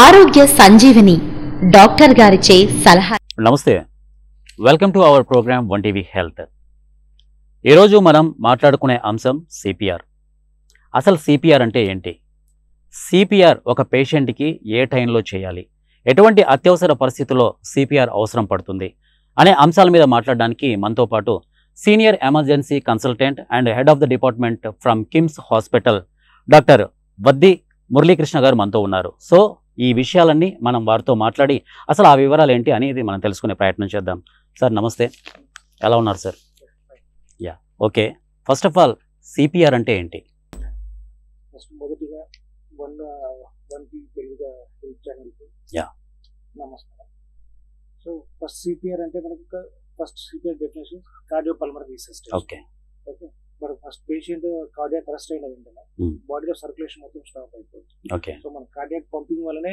ఆరోగ్య సంజీవిని డాక్టర్ గారిచే సలహా. నమస్తే, welcome to our program one TV health. ఈరోజు మనం మాట్లాడుకునే అంశం సిపిఆర్. అసలు సిపిఆర్ అంటే ఏంటి? సిపిఆర్ ఒక పేషెంట్కి ఏ టైంలో చేయాలి, ఎటువంటి అత్యవసర పరిస్థితుల్లో సిపిఆర్ అవసరం పడుతుంది అనే అంశాల మీద మాట్లాడడానికి మనతో పాటు senior emergency consultant and head of the department from KIMS hospital doctor Vaddi Muralikrishna గారు మనతో ఉన్నారు. సో ఈ విషయాలన్నీ మనం వారితో మాట్లాడి అసలు ఆ వివరాలు ఏంటి అనేది మనం తెలుసుకునే ప్రయత్నం చేద్దాం. సార్ నమస్తే, ఎలా ఉన్నారు sir? Yeah, okay. First of all CPR అంటే ఏంటి? మొదటిగా నమస్కారం. సో ఫస్ట్ సిపిఆర్ అంటే మనకు first CPR definition cardiopulmonary resuscitation. Okay okay, మరి ఫస్ట్ పేషెంట్ కార్డియాక్ అరెస్ట్ అయిన వెంటనే బాడీలో సర్క్యులేషన్ మొత్తం స్టాప్ అయిపోతుంది. ఓకే, సో మన కార్డియాక్ పంపింగ్ వల్లనే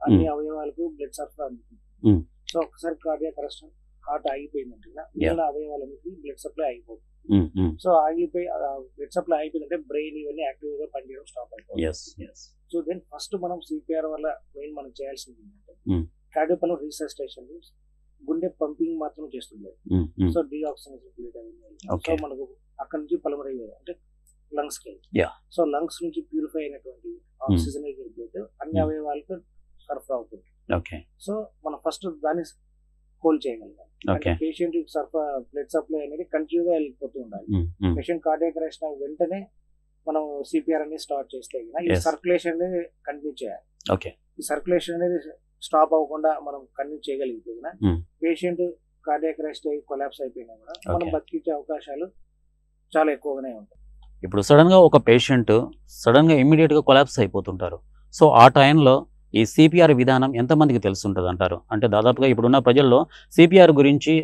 అన్ని అవయవాలకు బ్లడ్ సరఫరా అందుతుంది. సో ఒకసారి కార్డియాక్ అరెస్ట్ హార్ట్ ఆగిపోయిందంటే మిగిలిన అవయవాలకి బ్లడ్ సప్లై అయిపోతుంది. సో ఆగిపోయి బ్లడ్ సప్లై అయిపోయిందంటే బ్రెయిన్ ఇవన్నీ యాక్టివ్ గా పనిచేయడం స్టాప్ అయిపోతుంది. సో దెన్ ఫస్ట్ మనం సిపిఆర్ వల్ల మెయిన్ మనం చేయాల్సింది ఏంటంటే కార్డియోపల్మనరీ రిసస్టేషన్, గుండె పంపింగ్ మాత్రం చేస్తుంది. సో డీఆక్సిజనేషన్. సో మనకు అక్కడ నుంచి పల్మనరీ అంటే లంగ్స్ కి, సో లంగ్స్ నుంచి ప్యూరిఫై అయినటువంటి ఆక్సిజన్ అన్ని అవయవాలకు సరఫరా అవుతుంది. సో మనం ఫస్ట్ దాన్ని హోల్డ్ చేయగలిగాం. పేషెంట్ సరఫరా బ్లడ్ సప్లై అనేది కంటిన్యూగా వెళ్ళిపోతూ ఉండాలి. పేషెంట్ కార్డియాక్ అరెస్ట్ అయిన వెంటనే మనం సిపిఆర్ అనేది స్టార్ట్ చేస్తే ఈ సర్క్యులేషన్ అనేది కంటిన్యూ చేయాలి. ఈ సర్క్యులేషన్ అనేది స్టాప్ అవ్వకుండా మనం కంటిన్యూ చేయగలిగితే పేషెంట్ కార్డియాక్ అరెస్ట్ అయ్యి కొలాప్స్ అయిపోయినా కూడా మనం బతికించే అవకాశాలు చాలా ఎక్కువగానే ఉంటాయి. ఇప్పుడు సడన్ గా ఒక పేషెంట్ సడన్ గా ఇమ్మీడియట్ గా కొలాప్స్ అయిపోతుంటారు. సో ఆ టైంలో ఈ సిపిఆర్ విధానం ఎంతమందికి తెలుసుంటుంది అంటారు? అంటే దాదాపుగా ఇప్పుడున్న ప్రజల్లో సిపిఆర్ గురించి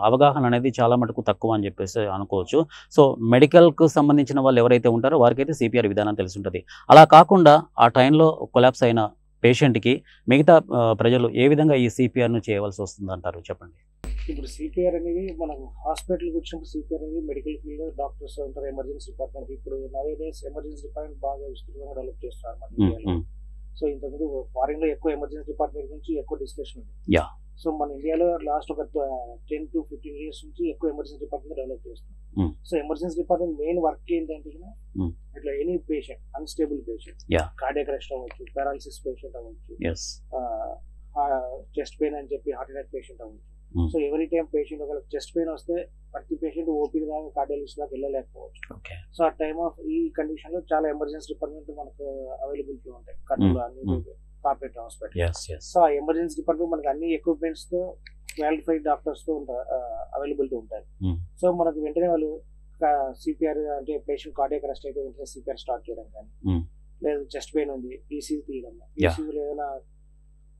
అవగాహన అనేది చాలా మటుకు తక్కువ అని చెప్పేసి అనుకోవచ్చు. సో మెడికల్కు సంబంధించిన వాళ్ళు ఎవరైతే ఉంటారో వారికైతే సిపిఆర్ విధానం తెలుసుంటుంది. అలా కాకుండా ఆ టైంలో కొలాప్స్ అయిన పేషెంట్కి మిగతా ప్రజలు ఏ విధంగా ఈ సిపిఆర్ను చేయవలసి వస్తుంది అంటారు? చెప్పండి. ఇప్పుడు సిపిఆర్ అనేది మనం హాస్పిటల్కి వచ్చినప్పుడు సిపిఆర్ అనేది మెడికల్ ఫీల్డ్ డాక్టర్స్ ఉంటారు, ఎమర్జెన్సీ డిపార్ట్మెంట్. ఇప్పుడు నవేడేస్ ఎమర్జెన్సీ డిపార్ట్మెంట్ బాగా విస్తృతంగా డెవలప్ చేస్తున్నారు మన ఇండియాలో. సో ఇంతకుముందు ఫారిన్ లో ఎక్కువ ఎమర్జెన్సీ డిపార్ట్మెంట్ గురించి ఎక్కువ డిస్కషన్ ఉంది. సో మన ఇండియాలో లాస్ట్ ఒక 10 to 15 years నుంచి ఎక్కువ ఎమర్జెన్సీ డిపార్ట్మెంట్ డెవలప్ చేస్తున్నాం. So emergency department main work ఏంటంటే ఇట్లా any patient, unstable patient, cardiac arrest అవ్వచ్చు, పారాలిసిస్ పేషెంట్ అవ్వచ్చు, చెస్ట్ పెయిన్ అని చెప్పి హార్ట్ అటాక్ పేషెంట్ అవ్వచ్చు. సో ఎవరీ టైం పేషెంట్ ఒక చెస్ట్ పెయిన్ వస్తే ప్రతి పేషెంట్ ఓపీ దాకా కార్డియాలజిస్ట్ దాకా వెళ్ళలేకపోవచ్చు. సో ఆ టైమ్ ఆఫ్ ఈ కండిషన్ లో చాలా ఎమర్జెన్సీ డిపార్ట్మెంట్ మనకు అవైలబిలిటీ ఉంటాయి కర్నూలు అన్ని కార్పొరేట్ హాస్పిటల్. సో ఆ ఎమర్జెన్సీ డిపార్ట్మెంట్ మనకు అన్ని ఎక్విప్మెంట్స్ తో క్వాలిఫైడ్ డాక్టర్స్ తో అవైలబిలిటీ ఉంటాయి. సో మనకు వెంటనే వాళ్ళు సిపిఆర్ అంటే పేషెంట్ కార్డియాక్ అరెస్ట్ అయితే వెంటనే సిపిఆర్ స్టార్ట్ చేయడం కానీ, లేదు చెస్ట్ పెయిన్ ఉంది ఈసీజీ తీయడం, ఈసీజీలో ఏదైనా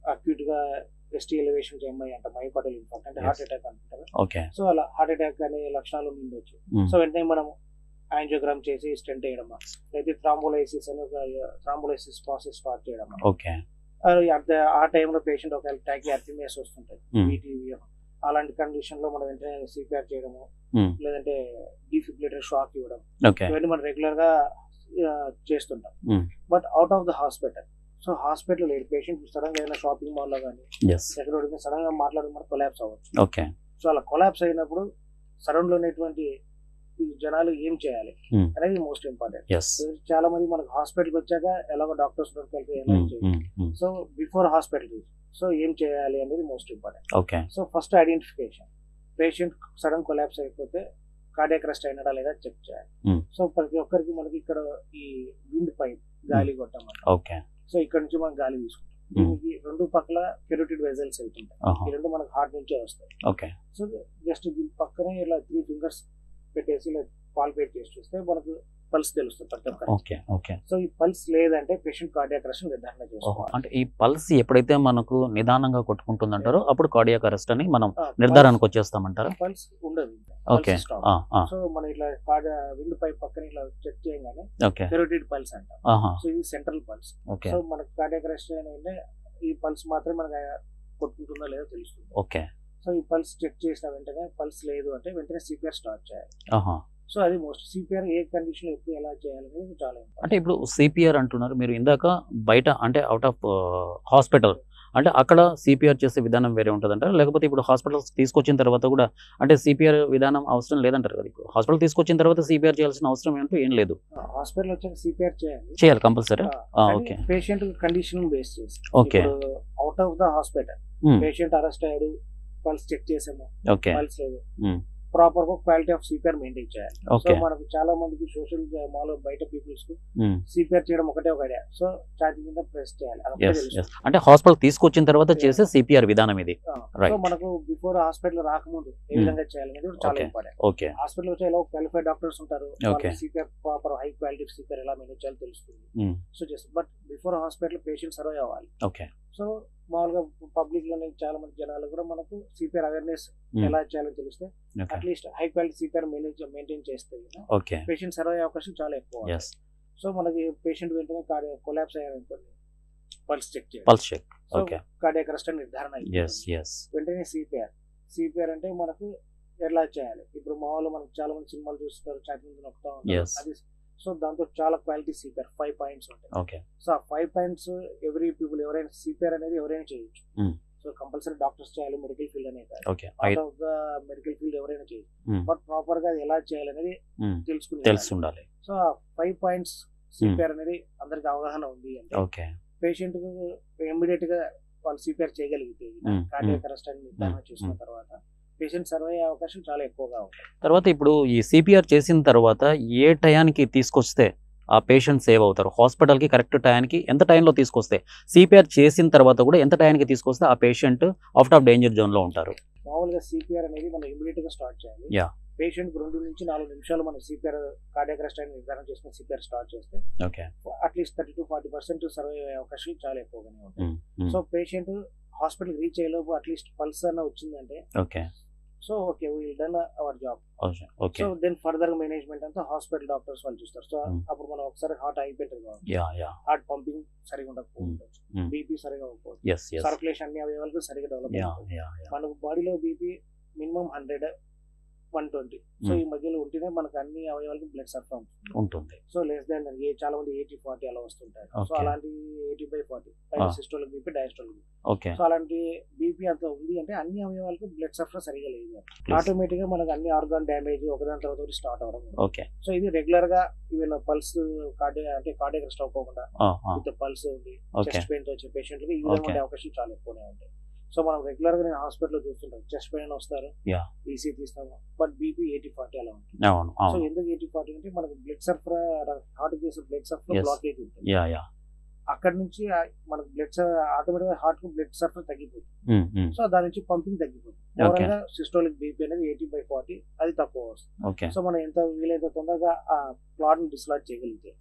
అక్యూట్ గా ఎస్టీ ఎలివేషన్ ఎంఐ అంట, మైపాటల్ ఇన్ఫాక్ట్ అంటే హార్ట్ అటాక్ అంటారు. సో అలా హార్ట్ అటాక్ అనే లక్షణాలు ఉండొచ్చు. సో వెంటనే మనం యాంజియోగ్రామ్ చేసి స్టెంట్ వేయడం, అయితే థ్రాంబోలైసిస్ అని థ్రాంబోలైసిస్ ప్రాసెస్ స్టార్ట్ చేయడం. ఆ టైంలో పేషెంట్ ఒకవేళ టాకియార్థిమియాస్ వస్తుంటాయి, బీటీవీఎం, అలాంటి కండిషన్ లో మనం వెంటనే సిపిఆర్ చేయడము, లేదంటే డిఫిబ్రిలేటర్ షాక్ ఇవ్వడం, ఇవన్నీ మనం రెగ్యులర్ గా చేస్తుంటాం. But out of the hospital, so hospital లేదు, పేషెంట్ సడన్ గా ఏదైనా షాపింగ్ మాల్ లో కానీ ఎక్కడ సడన్ గా మాట్లాడడం కొలాప్స్ అవ్వచ్చు. సో అలా కొలాప్స్ అయినప్పుడు సరౌండ్ లో ఉన్నటువంటి జనాలు ఏం చేయాలి అనేది మోస్ట్ ఇంపార్టెంట్. చాలా మంది మనకు హాస్పిటల్కి వచ్చాక ఎలాగో doctors so before hospital so ఏం చేయాలి అనేది most important. So first identification, patient sudden collapse అయిపోతే కార్డియాక్ అరెస్ట్ అయినడా లేదా చెక్ చేయాలి. సో ప్రతి ఒక్కరికి మనకి ఇక్కడ ఈ విండ్ పైప్ గాలి కొట్టమంటాం. సో ఇక్కడ నుంచి మనం గాలి తీసుకుంటాం. దీనికి రెండు పక్కల కెరోటిడ్ వెజల్స్ వెళ్తుంటాయి, ఈ రెండు మనకు హార్ట్ నుంచే వస్తాయి. సో జస్ట్ దీని పక్కనే ఇలా 3 fingers పెట్టేసి ఇలా పాల్పేట్ చేసి చూస్తే మనకు పల్స్ తెలుస్తుంది ప్రతి ఒక్కరికి. సో ఈ పల్స్ లేదంటే పేషెంట్ కార్డియాక్ అరెస్ట్ నిర్ధారణ చేసుకోవాలి. అంటే ఈ పల్స్ ఎప్పుడైతే మనకు నిదానంగా కొట్టుకుంటుందంటారో అప్పుడు కార్డియాక్ అరెస్ట్ అని మనం నిర్ధారణకు వచ్చేస్తామంటారా? పల్స్ ఉండదు. సో మనం ఇట్లా విండ్ పైప్ పక్కన ఇట్లా చెక్ చేయగానే కెరోటిడ్ పల్స్ అంటాం. సో ఇది సెంట్రల్ పల్స్. సో మనకు కార్డియాక్ అరెస్ట్ అయిన ఈ పల్స్ మాత్రమే మనకు కొట్టుకుంటుందో లేదో తెలుస్తుంది. సో ఈ పల్స్ చెక్ చేసిన వెంటనే పల్స్ లేదు అంటే వెంటనే సిపిఆర్ స్టార్ట్ చేయాలి. సో అది మోస్ట్ సిపిఆర్ ఏ కండిషన్ ఎప్పుడు ఎలా చేయాలనేది చాలా important. అంటే ఇప్పుడు సిపిఆర్ అంటున్నారు మీరు ఇందాక బయట అంటే అవుట్ ఆఫ్ హాస్పిటల్ అంటే అక్కడ సిపిఆర్ చేసే విధానం వేరే ఉంటుంది అంటారు, లేకపోతే ఇప్పుడు హాస్పిటల్స్ తీసుకొచ్చిన తర్వాత కూడా అంటే సిపిఆర్ విధానం అవసరం లేదంటారు కదా. ఇప్పుడు హాస్పిటల్ తీసుకొచ్చిన తర్వాత సిపిఆర్ చేయాల్సిన అవసరం ఏంటో ఏం లేదు, హాస్పిటల్ వచ్చాక సిపిఆర్ చేయాలి compulsory. Okay patient condition base చేసి okay out of the hospital patient arrest అయ్యాడు, పల్స్ చెక్ చేసాము, ఓకే పల్స్ లేదు, ప్రాపర్ గా క్వాలిటీ ఆఫ్ సిపిఆర్ మెయింటైన్ చేయాలి. సో ఓకే మనకు చాలా మందికి సోషల్ మాలో బయట పీపుల్స్ కు సిపిఆర్ చేయడం ఒకటే ఒక ఐడియా. సో ఛాతీ మీద ప్రెస్ చేయాలి, అదొకటే తెలుసు. అంటే హాస్పిటల్ తీసుకొచ్చిన తర్వాత చేసే సిపిఆర్ విధానం ఇది. సో మనకు బిఫోర్ హాస్పిటల్ రాకముందు ఏ విధంగా చేయాలనేది కూడా చాలా ఇంపార్టెంట్. ఓకే హాస్పిటల్ వచ్చే ఎలా క్వాలిఫైడ్ డాక్టర్స్ ఉంటారు, Okay. CPR proper high quality CPR ఎలా మేనేజ్ చేయాలో తెలుస్తుంది. So just but before hospital patient survive అవ్వాలి. ఓకే సో మామూలుగా పబ్లిక్ లోనే చాలా మంది జనాలు కూడా మనకు సిపిఆర్ అవేర్నెస్ ఎలా చేయాలో తెలిస్తే at least high quality CPR maintain చేస్తే ఓకే పేషెంట్ సర్వైవ్ అయ్యే అవకాశం చాలా ఎక్కువ. సో మనకి పేషెంట్ వెంటనే కొలాప్స్ అయ్యారనుకోండి, పల్స్ చెక్ చేయాలి, pulse check okay cardiac arrest అని నిర్ధారణ అయ్యింది. వెంటనే సిపిఆర్ అంటే మనకు ఎలా చేయాలి. ఇప్పుడు మామూలు మనకు చాలా మంది సినిమాలు చూస్తారు, ఛాతీ మీద నొక్కుతా ఉంటారు, అది సో దాంతో చాలా క్వాలిటీ సిపిఆర్ 5 పాయింట్స్ ఉంటాయి. ఓకే సో ఆ 5 పాయింట్స్ ఎవ్రీ పీపుల్ ఎవరైనా సిపిఆర్ అనేది ఎవరైనా చేయొచ్చు. సో కంపల్సరీ డాక్టర్స్ చేయాలి, మెడికల్ ఫీల్డ్ అనేది okay out of the medical field ఎవరైనా చేయొచ్చు. బట్ ప్రాపర్ గా అది ఎలా చేయాలనేది తెలిసి ఉండాలి. సో ఆ 5 పాయింట్స్ సిపిఆర్ అనేది అందరికి అవగాహన ఉంది అంటే ఓకే పేషెంట్ ఇమ్మీడియట్ గా వాళ్ళు సిపిఆర్ చేయగలిగితే కార్డియాక్ అరెస్ట్ అని నిర్ధారణ చేసుకున్న తర్వాత పేషెంట్ సర్వైవ్ అయ్యే అవకాశం చాలా ఎక్కువగా ఉంటుంది. తర్వాత ఇప్పుడు ఈ సిపిఆర్ చేసిన తర్వాత ఏ టయానికి తీసుకొస్తే ఆ పేషెంట్ సేవ్ అవుతారు? హాస్పిటల్కి కరెక్ట్ టయానికి ఎంత టైంలో తీసుకొస్తే, సిపిఆర్ చేసిన తర్వాత కూడా ఎంత టయానికి తీసుకొస్తే ఆ పేషెంట్ అవుట్ ఆఫ్ డేంజర్ జోన్లో ఉంటారు? మామూలుగా సిపిఆర్ అనేది మనం ఇమ్మీడియట్ గా స్టార్ట్ చేయాలి. పేషెంట్ 2 నుంచి 4 నిమిషాలు మనం సిపిఆర్ కార్డియాక్ అరెస్ట్ అని నిర్ధారణ చేసుకుని సిపిఆర్ స్టార్ట్ చేస్తే అట్లీస్ట్ 30 to 40% సర్వైవ్ అయ్యే అవకాశం చాలా ఎక్కువగానే ఉంటాయి. సో పేషెంట్ హాస్పిటల్ రీచ్ అయ్యేలోపు అట్లీస్ట్ పల్స్ అన్న వచ్చిందంటే so okay will done our job. So then further management అంతా హాస్పిటల్ డాక్టర్స్ వాళ్ళు చూస్తారు. సో అప్పుడు మనం ఒకసారి హార్ట్ అయిపోయింది కాబట్టి హార్ట్ పంపింగ్ సరిగా ఉండకపోవచ్చు, బీపీ సరిగా అవ్వకపోవచ్చు, సర్క్యులేషన్ అన్ని అవయవాలకు సరిగా డెవలప్ అవుతుంది. మనకు బాడీలో బీపీ మినిమం 100, 120 సో ఈ మధ్యలో ఉంటేనే మనకు అన్ని అవయవాలకు బ్లడ్ సరఫరా ఉంటుంది. సో లెస్ దాన్ చాలా మంది 80-40 అలా వస్తుంటారు. సో అలాంటి 80/40 systolic BP, diastolic BP. So అలాంటి బీపీ అంత ఉంది అంటే అన్ని అవయవాలకు బ్లడ్ సరఫరా సరిగా లేదు, ఆటోమేటిక్ గా మనకు అన్ని ఆర్గాన్ డ్యామేజ్ ఒకదాని తర్వాత ఒకటి స్టార్ట్ అవడం. సో ఇది రెగ్యులర్ గా ఈవెన్ పల్స్ కార్డియాక్ అరెస్ట్ అవ్వకుండా విత్ పల్స్ ఉంది చెస్ట్ పెయిన్ తో వచ్చే పేషెంట్లకు ఈ విధంగా ఉండే అవకాశం చాలా ఎక్కువనే ఉంటాయి. సో మనం రెగ్యులర్ గా నేను హాస్పిటల్ చూస్తుంటాం, చెస్ట్ పెయిన్ వస్తారు, ఈసీ తీస్తాము, బట్ బీపీ 80-40 అలా ఉంటుంది. సో ఎందుకు 80-40 అంటే మనకు బ్లడ్ సరఫరా హార్ట్ చేసే బ్లడ్ సరఫరా బ్లాకేజ్ ఉంటుంది. అక్కడ నుంచి మనకు బ్లడ్ ఆటోమేటిక్ గా హార్ట్ కు బ్లడ్ సరఫరా తగ్గిపోతుంది. సో దాని నుంచి పంపింగ్ తగ్గిపోతుంది. ఓవరాల్ గా సిస్టోలిక్ బీపీ అనేది 80/40 అది తక్కువ వస్తుంది. సో మనం ఎంత వీలైతే తొందరగా ఆ క్లాట్ ని డిస్లాట్ చేయగలిగితే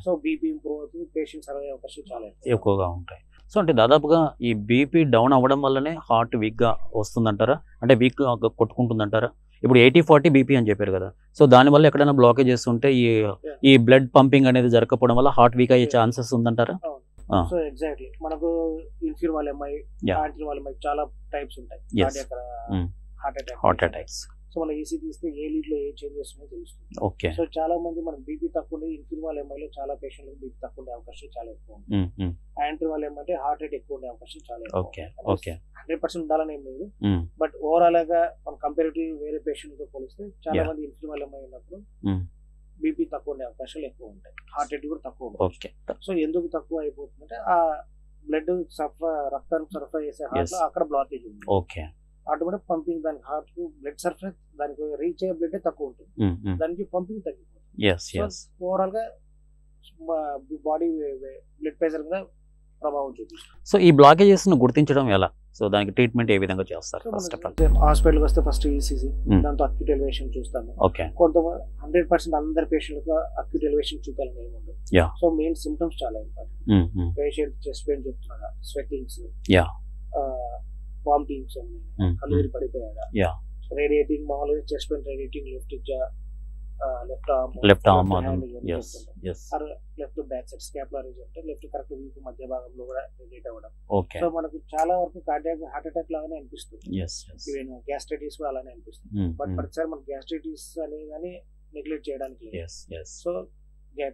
సో బీపీ ఇంప్రూవ్ అవుతుంది, పేషెంట్ సర్వైవ్ అయ్యే అవకాశం చాలా ఎక్కువగా ఉంటాయి. సో అంటే దాదాపుగా ఈ బీపీ డౌన్ అవ్వడం వల్లనే హార్ట్ వీక్గా వస్తుందంటారా, అంటే వీక్గా కొట్టుకుంటుందంటారా? ఇప్పుడు 80-40 బీపీ అని చెప్పారు కదా, సో దానివల్ల ఎక్కడైనా బ్లాకేజ్ చేస్తుంటే ఈ బ్లడ్ పంపింగ్ అనేది జరగకపోవడం వల్ల హార్ట్ వీక్ అయ్యే ఛాన్సెస్ ఉందంటారా? సో ఎగ్జాక్ట్లీ మనకు ఇన్ఫ్యూర్ ఎంఐ, యాంటీ ఎంఐ చాలా టైప్స్ ఉంటాయి హార్ట్ అటాక్స్. సో మన ఈసీ తీస్తే ఏ లీడ్ లో ఏ చేంజెస్ ఉన్నాయో తెలుస్తుంది. సో చాలా మంది మనకు బీపీ తక్కువ ఉండే ఇన్ఫ్యూర్ ఎంఐలో చాలా పేషెంట్లకు బీపీ తక్కువ ఉండే అవకాశం చాలా ఎక్కువ ఉంది. యాంటీ ఏమంటే హార్ట్ రేట్ ఎక్కువ ఉండే అవకాశం చాలా ఎక్కువ. 100% ఉండాలని ఏం లేదు, బట్ ఓవరాల్ గా మనం కంపారిటివ్ వేరే పేషెంట్ తో పోలిస్తే చాలా మంది ఇన్ఫ్యూర్ ఎంఐ ఉన్నప్పుడు బీపీ తక్కువ ఉండే అవకాశాలు ఎక్కువ ఉంటాయి, హార్ట్ రేట్ కూడా తక్కువ ఉంటుంది. సో ఎందుకు తక్కువ అయిపోతుందంటే ఆ బ్లడ్ రక్తాన్ని సరఫరా చేసే హార్ట్ లో అక్కడ బ్లాకేజ్ ఉంది. ఆటోమేటిక్ పంపింగ్ దానికి హార్ట్ కు బ్లడ్ సరఫరా దానికి రీచ్ అయ్యే బ్లడ్ తక్కువ ఉంటుంది, దానికి పంపింగ్ తగ్గిపోతుంది. ఓవరాల్ గా బాడీ బ్లడ్ ప్రెషర్ మీద ప్రభావం చూపిస్తుంది. సో ఈ బ్లాకేజెస్ ను గుర్తించడం ఎలా? సో దానికి ట్రీట్మెంట్ ఏ విధంగా చేస్తారు? హాస్పిటల్కి వస్తే ఫస్ట్ ఈసీసీ, దాంతో అక్యూట్ ఎలివేషన్ చూస్తాము. కొంత 100% అందరి పేషెంట్లకు అక్యూట్ ఎలివేషన్ చూపాలని ఏమి ఉండదు. సో మెయిన్ సిమ్టమ్స్ చాలా ఇంపార్టెంట్. పేషెంట్ చెస్ట్ పెయిన్ చెప్తున్నాడా, స్వెట్టింగ్స్, వామిటింగ్స్, కళ్ళు తిరిగి పడిపోయాడా, రేడియేటింగ్, మామూలుగా chest pain radiating left arm left back side scapular region అంటే లెఫ్ట్ కరెక్ట్ వీపు మధ్య భాగంలో కూడా రేడియేట్ అవ్వడం. సో మనకు చాలా వరకు కార్డియాక్ హార్ట్ అటాక్ లాగానే అనిపిస్తుంది, ఈవెన్ గ్యాస్ట్రైటిస్ కూడా అలానే అనిపిస్తుంది. బట్ ప్రతిసారి మన గ్యాస్ట్రైటిస్ అనేది నెగ్లెక్ట్ చేయడానికి లేదు. yes yes so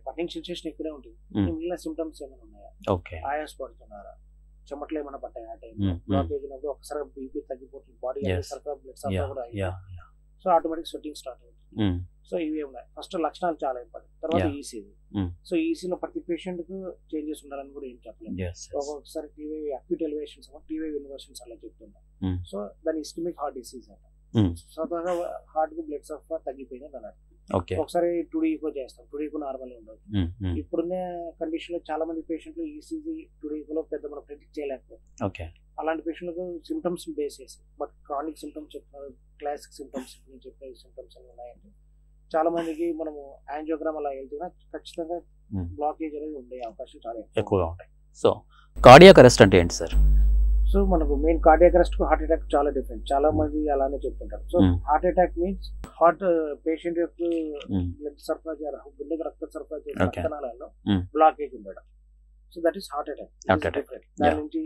burning sensation ఇక్కడే ఉంటుంది. మిగిలిన సిమ్టమ్స్ ఏమైనా ఉన్నాయా, okay ఆయాస్ పడుతున్నారా, చెమటలు ఏమైనా పట్టాయి ఆ టైం Mm, బ్లాకేజ్ అయినప్పుడు ఒకసారి బీపీ తగ్గిపోతుంది, body Yes. Blood supply yeah కూడా yeah so automatic sweating start అవుతుంది. mm, సో ఇవి ఉన్నాయి ఫస్ట్ లక్షణాలు చాలా ఇంపార్టెంట్. తర్వాత Yeah. ఈసీజీ. Mm. సో ఈసీలో ప్రతి పేషెంట్ కు చేంజెస్ ఉండాలని కూడా ఏం చెప్పలేదు. yes yes ఒక్కొక్కసారి TV acute elevations TV inversions అలా చెప్తుంటాం. Mm. సో దాని ఇస్కిమిక్ హార్ట్ డిసీజ్ అంట. Mm. స్వతహాగా హార్ట్ కు బ్లడ్ సప్లై తగ్గిపోయింది అని అర్థం. okay ఒకసారి టుడీకో చేస్తాం, టుడీకో నార్మల్ ఉండదు. mm, mm, ఇప్పుడున్న కండిషన్ లో చాలా మంది పేషెంట్లు ఈసీజీ టుడీకోలో పెద్ద మనం ప్రెడిక్ట్ చేయలేకపోతాం. okay అలాంటి పేషెంట్లకు సిమ్టమ్స్ బేస్ చేసి బట్ క్రానిక్ సిమ్టమ్స్ చెప్తున్నారు, క్లాసిక్ సిమ్టమ్స్ నేను చెప్పిన సిమ్టమ్స్ అన్ని ఉన్నాయంటే చాలా మందికి మనము యాంజియోగ్రామ్ అలా వెళ్తున్నా ఖచ్చితంగా Mm. బ్లాకేజ్ అనేది ఉండే అవకాశం చాలా ఎక్కువగా ఉంటాయి. సో కార్డియాక్ అరెస్ట్ అంటే ఏంటి సార్? సో మనకు మెయిన్ కార్డియాక్ అరెస్ట్ కు హార్ట్ అటాక్ చాలా డిఫరెంట్. చాలా మంది అలానే చెప్తుంటారు. So Mm. Heart attack means heart patient యొక్క Mm. బ్లడ్ సరఫరా గుండెకి రక్త సరఫరా చేసే Okay. రక్తనాళాల్లో Mm. బ్లాకేజ్ ఉండడం. So that is heart attack. Heart attack. దాని Yeah. నుంచి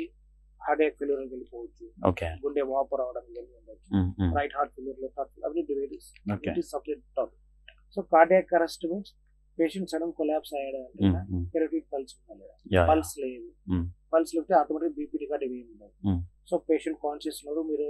హార్ట్ అటాక్ ఫెయిల్యూర్ వెళ్ళిపోవచ్చు, okay గుండె వాపు రావడం ఉండొచ్చు, mm, mm, right heart failure, left heart అవన్నీ డివైడెస్. okay it is separate topic. So cardiac arrest means patient sudden collapse అయ్యాడు అంటే mm, mm, కెరోటిడ్ పల్స్ ఉండాలి, yeah పల్స్ లేదు, Mm. పల్స్ లేకపోతే ఆటోమేటిక్ బీపీ రికార్డ్ ఏమి ఉండదు. Mm. సో పేషెంట్ కాన్షియస్ ఉన్నాడు, మీరు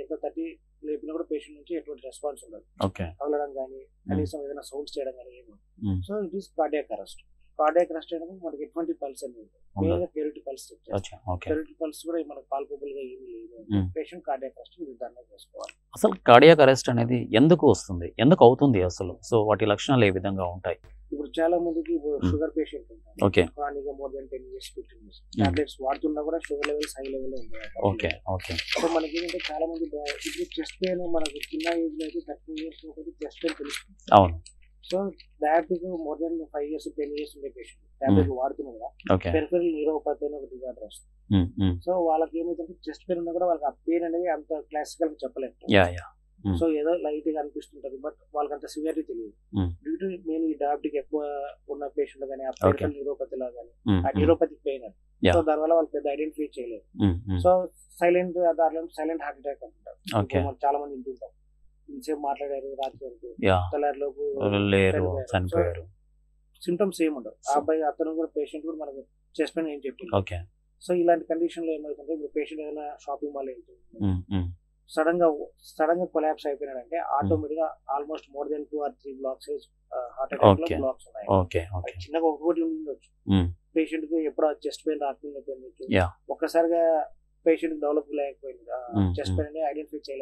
ఎంత తట్టి లేపినా కూడా పేషెంట్ నుంచి ఎటువంటి రెస్పాన్స్ ఉండదు, okay కదలడం కానీ కనీసం ఏదైనా సౌండ్స్ చేయడం కానీ ఏమి ఉండదు. Mm. So it is cardiac arrest. Cardiac arrest అయినప్పుడు మనకి ఎటువంటి పల్స్ అనేది ఉండదు. కెరోటిడ్ పల్స్ అచ్చా ఓకే కెరోటిడ్ పల్స్ కూడా మనకు పాల్పబుల్ గా ఏమీ లేదు. Mm. పేషెంట్ కార్డియాక్ అరెస్ట్ నిర్ధారణ చేసుకోవాలి. అసలు కార్డియాక్ అరెస్ట్ అనేది ఎందుకు వస్తుంది, ఎందుకు అవుతుంది అసలు? సో వాటి లక్షణాలు ఏ విధంగా ఉంటాయి? ఇప్పుడు చాలా మందికి షుగర్ పేషెంట్ ఉంటారు, ఓకే క్రానిక్ గా more than 10 years 15 years tablets వాడుతున్నా కూడా షుగర్ లెవెల్స్ హై లెవెల్ ఉంటాయి. ఓకే ఓకే సో మనకి ఏంటంటే చాలా మంది ఇప్పుడు చెస్ట్ పెయిన్ మనకు చిన్న ఏజ్ లో అయితే 30 years చెస్ట్ పెయిన్ తెలుస్తుంది. అవును so diabetic more than 5 years 10 years ఉండే పేషెంట్ టాబ్లెట్ వాడుతున్నా కూడా ఓకే పెరిఫెరల్ న్యూరోపతి అని ఒక డిజార్డర్ వస్తుంది. mm, mm, సో వాళ్ళకి ఏమైతే చెస్ట్ పెయిన్ ఉన్నా కూడా వాళ్ళకి ఆ పెయిన్ అనేది అంత క్లాసికల్ గా చెప్పలేదు. yeah yeah Mm. సో ఏదో లైట్ గా అనిపిస్తుంటది బట్ వాళ్ళకి అంత సివియర్టీ తెలియదు. Mm. డ్యూ టు మెయిన్ ఈ డయాబెటిక్ ఎక్కువ ఉన్న పేషెంట్ కానీ ఆ Okay. పెరిఫెరల్ న్యూరోపతి లా కానీ mm, ఆ mm, న్యూరోపతిక్ పెయిన్ అని. Yeah. సో దానివల్ల వాళ్ళు పెద్ద ఐడెంటిఫై చేయలేదు. mm, mm, సో సైలెంట్ దాంట్లో సైలెంట్ హార్ట్ అటాక్ అంటారు. Okay. ఇప్పుడు మనం చాలా మంది వింటుంటాం, ఇంతసేపు మాట్లాడారు రాత్రి వరకు yeah తెల్లారిలోపు లేరు, చనిపోయారు. సిమ్టమ్స్ ఏముండవు. ఆ అబ్బాయి అతను కూడా పేషెంట్ కూడా మనకు చెస్ట్ పెయిన్ ఏం చెప్పింది. ఓకే సో ఇలాంటి కండిషన్ లో ఏమవుతుంటే ఇప్పుడు పేషెంట్ ఏదైనా షాపింగ్ మాల్ వెళ్తుంది, mm, mm, సడన్ గా కొలాప్స్ అయిపోయినాడంటే ఆటోమేటిక్ గా almost more than 2 or 3 blocks heart attack లో Okay. బ్లాక్స్ ఉన్నాయి. ఓకే ఓకే అది చిన్నగా ఒకటి ఉండొచ్చు. mm, పేషెంట్ కి ఎప్పుడో చెస్ట్ పెయిన్ రాకపోయింది, Yeah. ఒక్కసారిగా పేషెంట్ డెవలప్ లేకపోయింది, Mm, చెస్ట్ mm. పెయిన్ అనేది ఐడెంటిఫై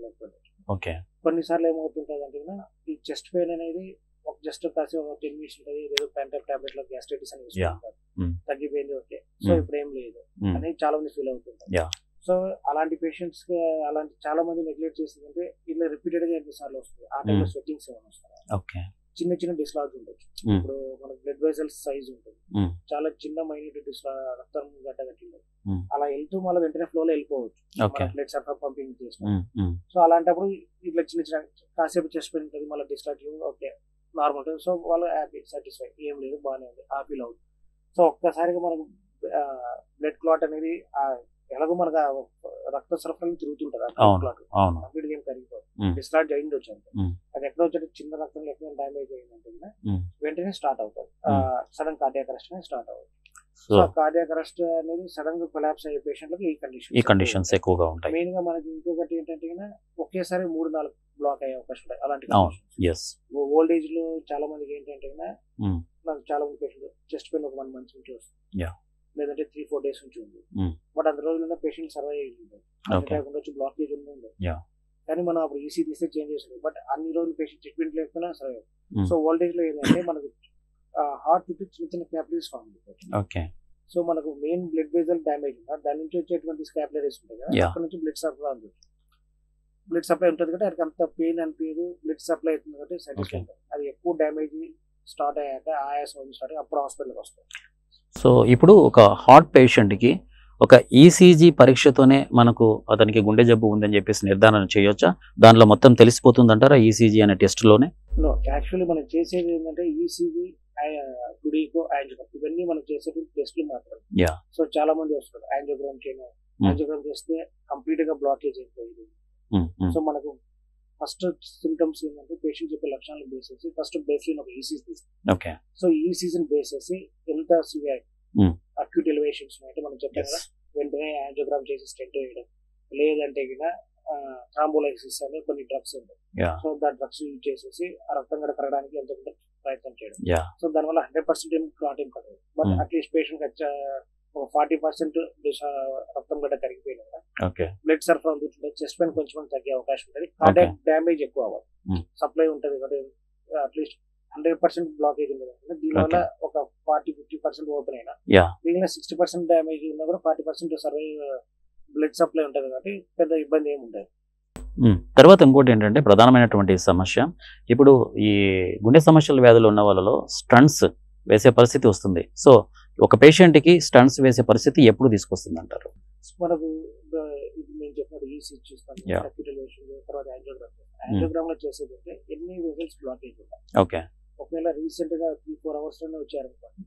లేకపోయింది. ఓకే కొన్నిసార్లు ఏమవుతుంటది అంటే ఈ చెస్ట్ పెయిన్ అనేది ఒక జస్ట్ కాసి ఒక 10 minutes ఉంటుంది, ఏదో పెంటప్ టాబ్లెట్ లో గ్యాస్ట్రైటిస్ అని Yeah. వేసుకుంటారు, Mm. తగ్గిపోయింది ఓకే, సో Mm. ఇప్పుడు ఏం లేదు mm, అని చాలా మంది ఫీల్ అవుతుంటారు. Yeah. సో అలాంటి పేషెంట్స్ అలాంటి చాలా మంది నెగ్లెక్ట్ చేసిందంటే ఇట్లా రిపీటెడ్ గా ఎన్నిసార్లు వస్తుంది, ఆ టైంలో Mm. స్వెట్టింగ్స్ ఏమైనా వస్తాయి, ఓకే చిన్న చిన్న డిస్లాడ్జ్ ఉండొచ్చు. Mm. ఇప్పుడు మనకు బ్లడ్ వెజల్స్ సైజ్ ఉంటుంది, Mm. చాలా చిన్న మైన్యూట్ రక్తం గట్టగట్టింది, Mm. అలా వెళ్తూ మళ్ళీ వెంటనే ఫ్లో లో వెళ్ళిపోవచ్చు, Okay. బ్లడ్ సరఫరా పంపింగ్ చేస్తాం. mm, mm, సో అలాంటప్పుడు ఇట్లా చిన్న చిన్న కాసేపు చెస్ట్ పెయిన్ ఉంటుంది, మళ్ళీ డిస్లాడ్జ్ ఓకే నార్మల్ ఉంటుంది. సో వాళ్ళు హ్యాపీ సాటిస్ఫై, ఏం లేదు బాగానే ఉంది, ఆ ఫీల్ అవుతుంది. సో ఒక్కసారిగా మనకు బ్లడ్ క్లాట్ అనేది ఎలాగో మనకు ఆ రక్త సరఫరా తిరుగుతుంటది, ఆ అవును క్లాట్ అవును కంప్లీట్ ఏం కరిగిపోదు, Mm. డిస్లాడ్జ్ అయింది వచ్చి అంతే. Mm. అది ఎక్కడ వచ్చి చిన్న రక్తం ఎక్కడ డ్యామేజ్ అయిందంటే Mm. వెంటనే స్టార్ట్ అవుతుంది, సడన్ కార్డియాక్ అరెస్ట్ అనేది స్టార్ట్ అవుతుంది. సో సో కార్డియాక్ అరెస్ట్ అనేది సడన్ గా కొలాప్స్ అయ్యే పేషెంట్లకు ఈ కండిషన్స్ ఎక్కువగా ఉంటాయి. మెయిన్ గా మనకి ఇంకొకటి ఏంటంటే ఒకేసారి 3-4 బ్లాక్ అయ్యే అవకాశం ఉంటాయి అలాంటి అవును ఎస్ ఓల్డ్ ఏజ్ లో చాలా మందికి ఏంటంటే Mm. నాకు చాలా మంది పేషెంట్ చెస్ట్ పెయిన్ ఒక 1 month నుంచి వస్తుంది, Yeah. లేదంటే 3-4 days నుంచి ఉంది, Mm. బట్ అంత రోజుల్లో పేషెంట్ సర్వైవ్ అయ్యింది, Okay. ఉండొచ్చు, బ్లాకేజ్ ఉంది, Yeah. కానీ మనం అప్పుడు ఈసీ తీస్తే చేంజ్ చేస్తుంది, బట్ అన్ని రోజులు పేషెంట్ ట్రీట్మెంట్ లేకపోయినా survive. Mm. So old age లో ఏంటంటే మనకు హార్ట్ చుట్టూ చిన్న చిన్న క్యాపిలరీస్ ఫామ్ అవుతాయి. ఓకే సో మనకు మెయిన్ బ్లడ్ వెజల్ డ్యామేజ్ దాని నుంచి వచ్చేటువంటి స్కాపులరీస్ ఉంటాయి కదా, Yeah. అక్కడ నుంచి బ్లడ్ సప్లై ఉంటుంది, బ్లడ్ సప్లై ఉంటుంది కాబట్టి అది అంత పెయిన్ అనిపించదు, బ్లడ్ సప్లై అవుతుంది కాబట్టి సాటిస్ఫై Okay. ఉంటుంది. అది ఎక్కువ డ్యామేజ్ స్టార్ట్ అయ్యాక ఆయాసం స్టార్ట్ అయ్యి అప్పుడు హాస్పిటల్కి వస్తాం. సో ఇప్పుడు ఒక హార్ట్ పేషెంట్కి ఒక ఈసీజీ పరీక్షతోనే మనకు అతనికి గుండె జబ్బు ఉందని చెప్పేసి నిర్ధారణ చేయొచ్చా? దాంట్లో మొత్తం తెలిసిపోతుంది అంటారా ఈసీజీ అనే టెస్ట్లోనే? నో, యాక్చువల్లీ మనం చేసేది ఏంటంటే ఈసీజీ, టుడీకో, యాంజియోగ్రామ్ ఇవన్నీ మనం చేసేది టెస్ట్లు మాత్రమే. Yeah. సో చాలా మంది వస్తారు యాంజియోగ్రామ్ చేయను, యాంజియోగ్రామ్ చేస్తే కంప్లీట్ గా బ్లాకేజ్ అయిపోయింది. Mm, mm, సో మనకు ఫస్ట్ సిమ్టమ్స్ ఏంటంటే పేషెంట్ చెప్పే లక్షణాలు బేస్ చేసి ఫస్ట్ బేస్లైన్ ఒక ఈసీజీ తీస్తాం. ఓకే. సో ఈసీజీని బేస్ చేసి ఎంత సివియర్ అక్యూట్ ఎలివేషన్స్ అంటే మనం చెప్పాం కదా, వెంటనే యాంజియోగ్రామ్ చేసి స్టెంట్ వేయడం, లేదంటే థ్రాంబోలైసిస్ అనే కొన్ని డ్రగ్స్ ఉంటాయి. సో దాని డ్రగ్స్ యూజ్ చేసేసి ఆ రక్తం గడ్డ కరగడానికి ఎంతో కొంత ప్రయత్నం చేయడం. సో దానివల్ల 100% ఏం క్లాట్ ఏం కలదు, బట్ అట్లీస్ట్ పేషెంట్ 40% రక్తం గడ్డ కరిగిపోయినా బ్లడ్ సరఫరా అందుతుంటే చెస్ట్ పెయిన్ కొంచెం తగ్గే అవకాశం ఉంటుంది. కార్డియాక్ డ్యామేజ్ ఎక్కువ అవ్వదు, సప్లై ఉంటుంది కాబట్టి అట్లీస్ట్ 100% బ్లాకేజ్ ఉంది కదా, దీనివల్ల ఒక 40-50% ఓపెన్ అయినా మిగిలిన 60% డ్యామేజ్ ఉన్నా కూడా 40% సర్వైవ్ బ్లడ్ సప్లై ఉంటుంది కాబట్టి పెద్ద ఇబ్బంది ఏమి ఉండదు. తర్వాత ఇంకోటి ఏంటంటే ప్రధానమైనటువంటి సమస్య, ఇప్పుడు ఈ గుండె సమస్యల వ్యాధులు ఉన్న వాళ్ళలో స్టంట్స్ వేసే పరిస్థితి వస్తుంది. సో ఒక పేషెంట్కి స్టంట్స్ వేసే పరిస్థితి ఎప్పుడు తీసుకొస్తుంది అంటారు? మనకు నేను చెప్పినట్టు ఈసీజీ చూస్తాను, తర్వాత యాంజియోగ్రామ్ లో చేసేది అంటే ఎన్ని వెజల్స్ బ్లాకేజ్ ఉంటాయి. ఓకే. ఒకవేళ రీసెంట్ గా 3-4 hours లోనే వచ్చారనుకోండి,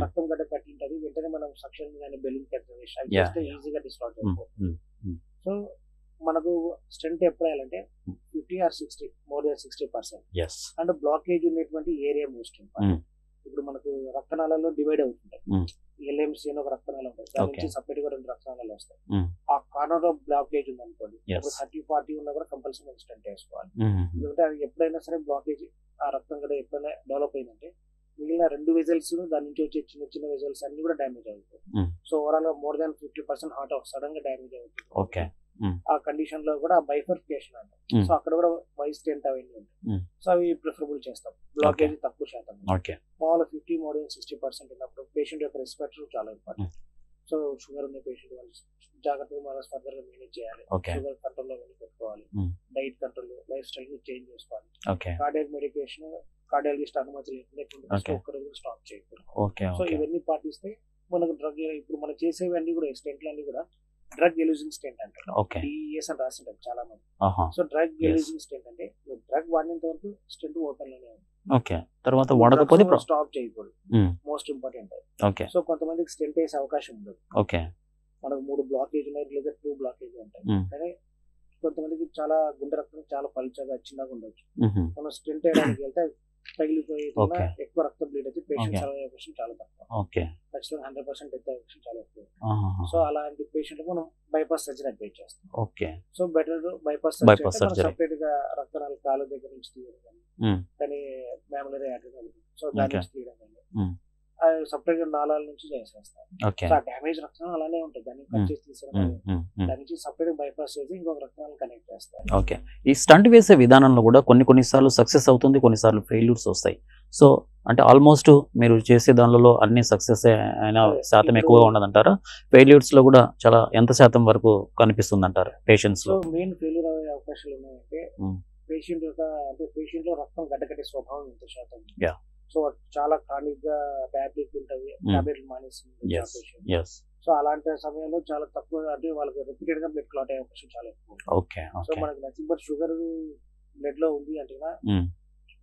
రక్తం గడ్డ కట్టింటది, వెంటనే మనం సక్షన్ కానీ బెలూన్ కట్టేసి చేస్తే ఈజీగా డిస్లాట్ అయిపోతుంది. సో మనకు స్టెంట్ ఎప్పుడు వేయాలంటే 50 or 60, more than 60%. And blockage ఉన్నటువంటి ఏరియా మోస్ట్ ఇంపార్టెంట్. ఇప్పుడు మనకు రక్తనాళాల్లో డివైడ్ అవుతుంటాయి, ఎల్ఎంసీ అని ఒక రక్తనాళం ఉంటుంది, దాని నుంచి సపరేట్ గా 2 రక్తనాళాలు వస్తాయి. ఆ కార్నర్ లో బ్లాకేజ్ ఉంది అనుకోండి, 30-40 ఉన్నా కూడా కంపల్సరీ స్టెంట్ వేసుకోవాలి. ఎందుకంటే అది ఎప్పుడైనా సరే బ్లాకేజ్ ఆ రక్తం కూడా ఎప్పుడైనా డెవలప్ అయిందంటే మిగిలిన 2 వెజల్స్ దాని నుంచి వచ్చే చిన్న చిన్న వెజల్స్ అన్ని కూడా డ్యామేజ్ అవుతాయి. సో ఓవరాల్ గా మోర్ దాన్ 50% హార్ట్ సడన్ గా డ్యామేజ్ అవుతుంది. ఆ కండిషన్ లో కూడా బైఫర్కేషన్ అంటాం. సో అక్కడ కూడా వైస్ స్టెంట్ అవన్నీ ఉంటాయి. సో అవి ప్రిఫరబుల్ చేస్తాం, బ్లాకేజ్ తక్కువ శాతం. మామూలు 50 మోర్ దాన్ 60% ఉన్నప్పుడు పేషెంట్ యొక్క రిస్క్ ఫ్యాక్టర్ చాలా ఇంపార్టెంట్. సో షుగర్ ఉన్న పేషెంట్ వాళ్ళు జాగ్రత్తగా మనం ఫర్దర్ గా మేనేజ్ చేయాలి, షుగర్ కంట్రోల్ లో పెట్టుకోవాలి, diet control, life style change చేసుకోవాలి. కార్డియాక్ మెడికేషన్ కార్డియాలజిస్ట్ అనుమతి లేకుండా ఒక్కరోజు స్టాప్ చేయకూడదు. సో ఇవన్నీ పాటిస్తే మనకు డ్రగ్, ఇప్పుడు మనం చేసేవన్నీ కూడా స్టెంట్లు అన్ని కూడా డ్రగ్ ఎలూజింగ్ స్టెంట్ అంటారు, డిఈఎస్ అని రాసింటారు చాలా మంది. సో డ్రగ్ ఎలూజింగ్ స్టెంట్ అంటే డ్రగ్ వాడినంత వరకు స్టెంట్ ఓపెన్ లోనే ఉంది, తర్వాత వాడకపోతే స్టాప్ చేయకూడదు, మోస్ట్ ఇంపార్టెంట్. సో కొంతమందికి స్టెంట్ వేసే అవకాశం ఉండదు, మనకు 3 బ్లాకేజ్ ఉన్నాయి లేదా 2 బ్లాకేజ్ ఉంటాయి. కానీ కొంతమందికి చాలా గుండె రక్తం చాలా పలుచగా చిన్నగా ఉండొచ్చు, మనం స్టెంట్ వేయడానికి వెళ్తే తగిలిపోయి ఎక్కువ రక్తం బ్లీడ్ అయితే పేషెంట్ సర్వైవ్ అవకాశం చాలా తక్కువ, ఖచ్చితంగా 100% డెత్ అవకాశం చాలా ఎక్కువ. సో అలాంటి పేషెంట్ మనం బైపాస్ సర్జరీ అడ్వైజ్ చేస్తాం. So better bypass surgery separate గా రక్తనాళాలు కాలు దగ్గర నుంచి తీయడం కానీ మ్యామలరీ ఆర్టరీ, సో దాని నుంచి తీయడం కానీ సపరేట్ గా నాళాల నుంచి చేసేస్తాం. సో ఆ డ్యామేజ్ రక్తం అలానే ఉంటుంది, దాన్ని కట్ చేసి తీసేయడం, దాని నుంచి సపరేట్ బైపాస్ చేసి ఇంకొక రక్తాలను కనెక్ట్ చేస్తారు. ఓకే. ఈ స్టంట్ వేసే విధానంలో కూడా కొన్నిసార్లు సక్సెస్ అవుతుంది, కొన్నిసార్లు ఫెయిల్యూర్స్ వస్తాయి. సో అంటే ఆల్మోస్ట్ మీరు చేసే దానిలో అన్ని సక్సెస్ అయిన శాతం ఎక్కువగా ఉండదంటారా? ఫెయిల్యూర్స్ లో కూడా చాలా ఎంత శాతం వరకు కనిపిస్తుంది అంటారు పేషెంట్స్ లో? మెయిన్ ఫెయిల్యూర్ అయ్యే అవకాశాలు ఉన్నాయంటే పేషెంట్ యొక్క అంటే పేషెంట్ లో రక్తం గడ్డకట్టే స్వభావం ఎంత శాతం. సో చాలా క్రానిక్ గా టాబ్లెట్ ఉంటుంది, టాబ్లెట్లు మానేస్తుంది. సో అలాంటి సమయంలో చాలా తక్కువ అంటే వాళ్ళకి రిపీటెడ్ గా బ్లడ్ క్లాట్ అయ్యే అవకాశం చాలా ఎక్కువ. సో మనకి నథింగ్ బట్ షుగర్ బ్లడ్ లో ఉంది అంటే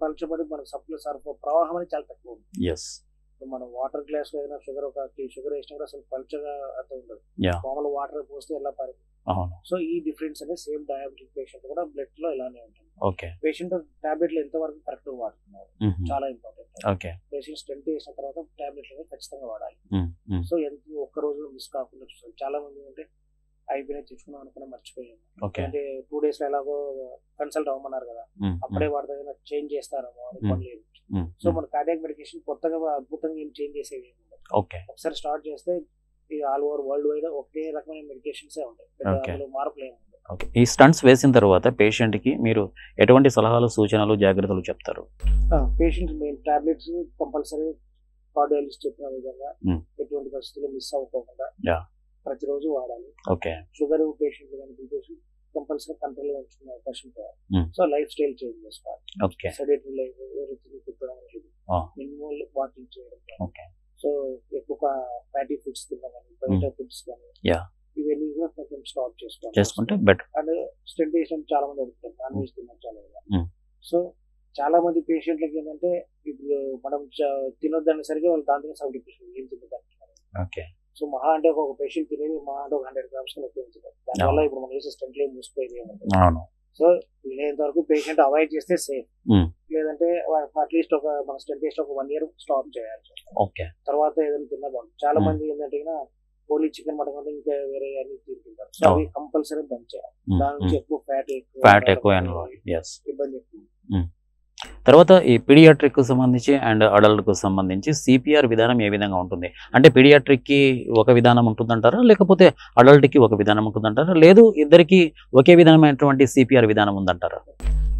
పలచబడి మనకు సప్లై సరఫరా ప్రవాహం అనేది చాలా తక్కువ ఉంది. మనం వాటర్ గ్లాస్ లో ఏదైనా షుగర్ షుగర్ వేసినా కూడా అసలు పలచగా అంత ఉండదు, మామూలు వాటర్ పోస్తే ఎలా పారింది. సో ఈ డిఫరెన్స్ అనేది సేమ్ డయాబెటిక్ పేషెంట్ కూడా బ్లడ్ లో ఇలానే ఉంటుంది. పేషెంట్ టాబ్లెట్లు ఎంత వరకు కరెక్ట్ వాడుతున్నారు చాలా ఇంపార్టెంట్. పేషెంట్ స్టెంట్ వేసిన తర్వాత టాబ్లెట్లు ఖచ్చితంగా వాడాలి. సో ఎంత ఒక్క రోజు మిస్ కాకుండా చూస్తాం. చాలా మంది అంటే అయిపోయినా తెచ్చుకున్నాం అనుకున్నా మర్చిపోయాము, అంటే 2 days లో ఎలాగో కన్సల్ట్ అవ్వమన్నారు కదా అప్పుడే వాడితే చేంజ్ చేస్తారేమో అని పనిలేదు. సో మన కార్డియాక్ మెడికేషన్ కొత్తగా అద్భుతంగా ఏం చేంజ్ చేసేవి ఏమి ఉండదు. ఒకసారి స్టార్ట్ చేస్తే ఆల్ ఓవర్ వరల్డ్ వైడ్ ఒకే రకమైన మెడికేషన్స్ ఉంటాయి, మార్పులు ఏమి ఉండవు. ఈ స్టంట్స్ వేసిన తర్వాత పేషెంట్ కి మీరు ఎటువంటి సలహాలు సూచనలు జాగ్రత్తలు చెప్తారు? Patient main tablets compulsory cardiologist చెప్పిన విధంగా ఎటువంటి పరిస్థితుల్లో మిస్ అవ్వకుండా ప్రతిరోజు వాడాలి. షుగర్ పేషెంట్ కానీ పేషెంట్ కంపల్సరీ కంట్రోల్ గా ఉంచుకునే అవకాశం కావాలి. సో లైఫ్ స్టైల్ చేంజ్ చేసుకోవాలి, సెడేటరీ లైఫ్ మినిమల్ వాకింగ్ చేయడం, సో ఎక్కువ ఫ్యాటీ ఫుడ్స్ తినడం కానీ బయట ఫుడ్స్ కానీ ఇవన్నీ కూడా కొంచెం స్టాప్ చేసుకుంటే బెటర్. అండ్ స్టెంట్ వేసిన చాలా మంది అడుగుతారు నాన్ వెజ్ తినడం చాలా. సో చాలా మంది పేషెంట్లకి ఏంటంటే ఇప్పుడు మనం తినొద్దని సరిగ్గా వాళ్ళు దాంట్లో సౌండ్ ఏం తినడానికి. సో మహా అంటే ఒక పేషెంట్ తినేది మహా అంటే 100 grams ఎక్కువ తింటారు, దానివల్ల ఇప్పుడు మనం వేసే స్టెంట్లు మూసిపోయింది. సో వీలైనంత వరకు పేషెంట్ అవాయిడ్ చేస్తే సేఫ్, లేదంటే అట్లీస్ట్ ఒక మన స్టెంట్ వేసి ఒక 1 year స్టాప్ చేయాలి. తర్వాత ఏదైనా తిన్నా బాగుంటుంది. చాలా మంది ఏంటంటే ఓన్లీ చికెన్ మటన్ అంటే ఇంకా వేరే అన్ని తింటుంటారు. సో అవి కంపల్సరీ బంద్ చేయాలి. దాని నుంచి ఎక్కువ ఫ్యాట్ ఎక్కువ ఇబ్బంది ఎక్కువ. తర్వాత ఈ పీడియాట్రిక్ కు సంబంధించి అండ్ అడల్ట్ కు సంబంధించి సిపిఆర్ విధానం ఏ విధంగా ఉంటుంది? అంటే పీడియాట్రిక్ కి ఒక విధానం ఉంటుందంటారా, లేకపోతే అడల్ట్ కి ఒక విధానం ఉంటుందంటారా, లేదు ఇద్దరికి ఒకే విధమైనటువంటి సిపిఆర్ విధానం ఉందంటారా?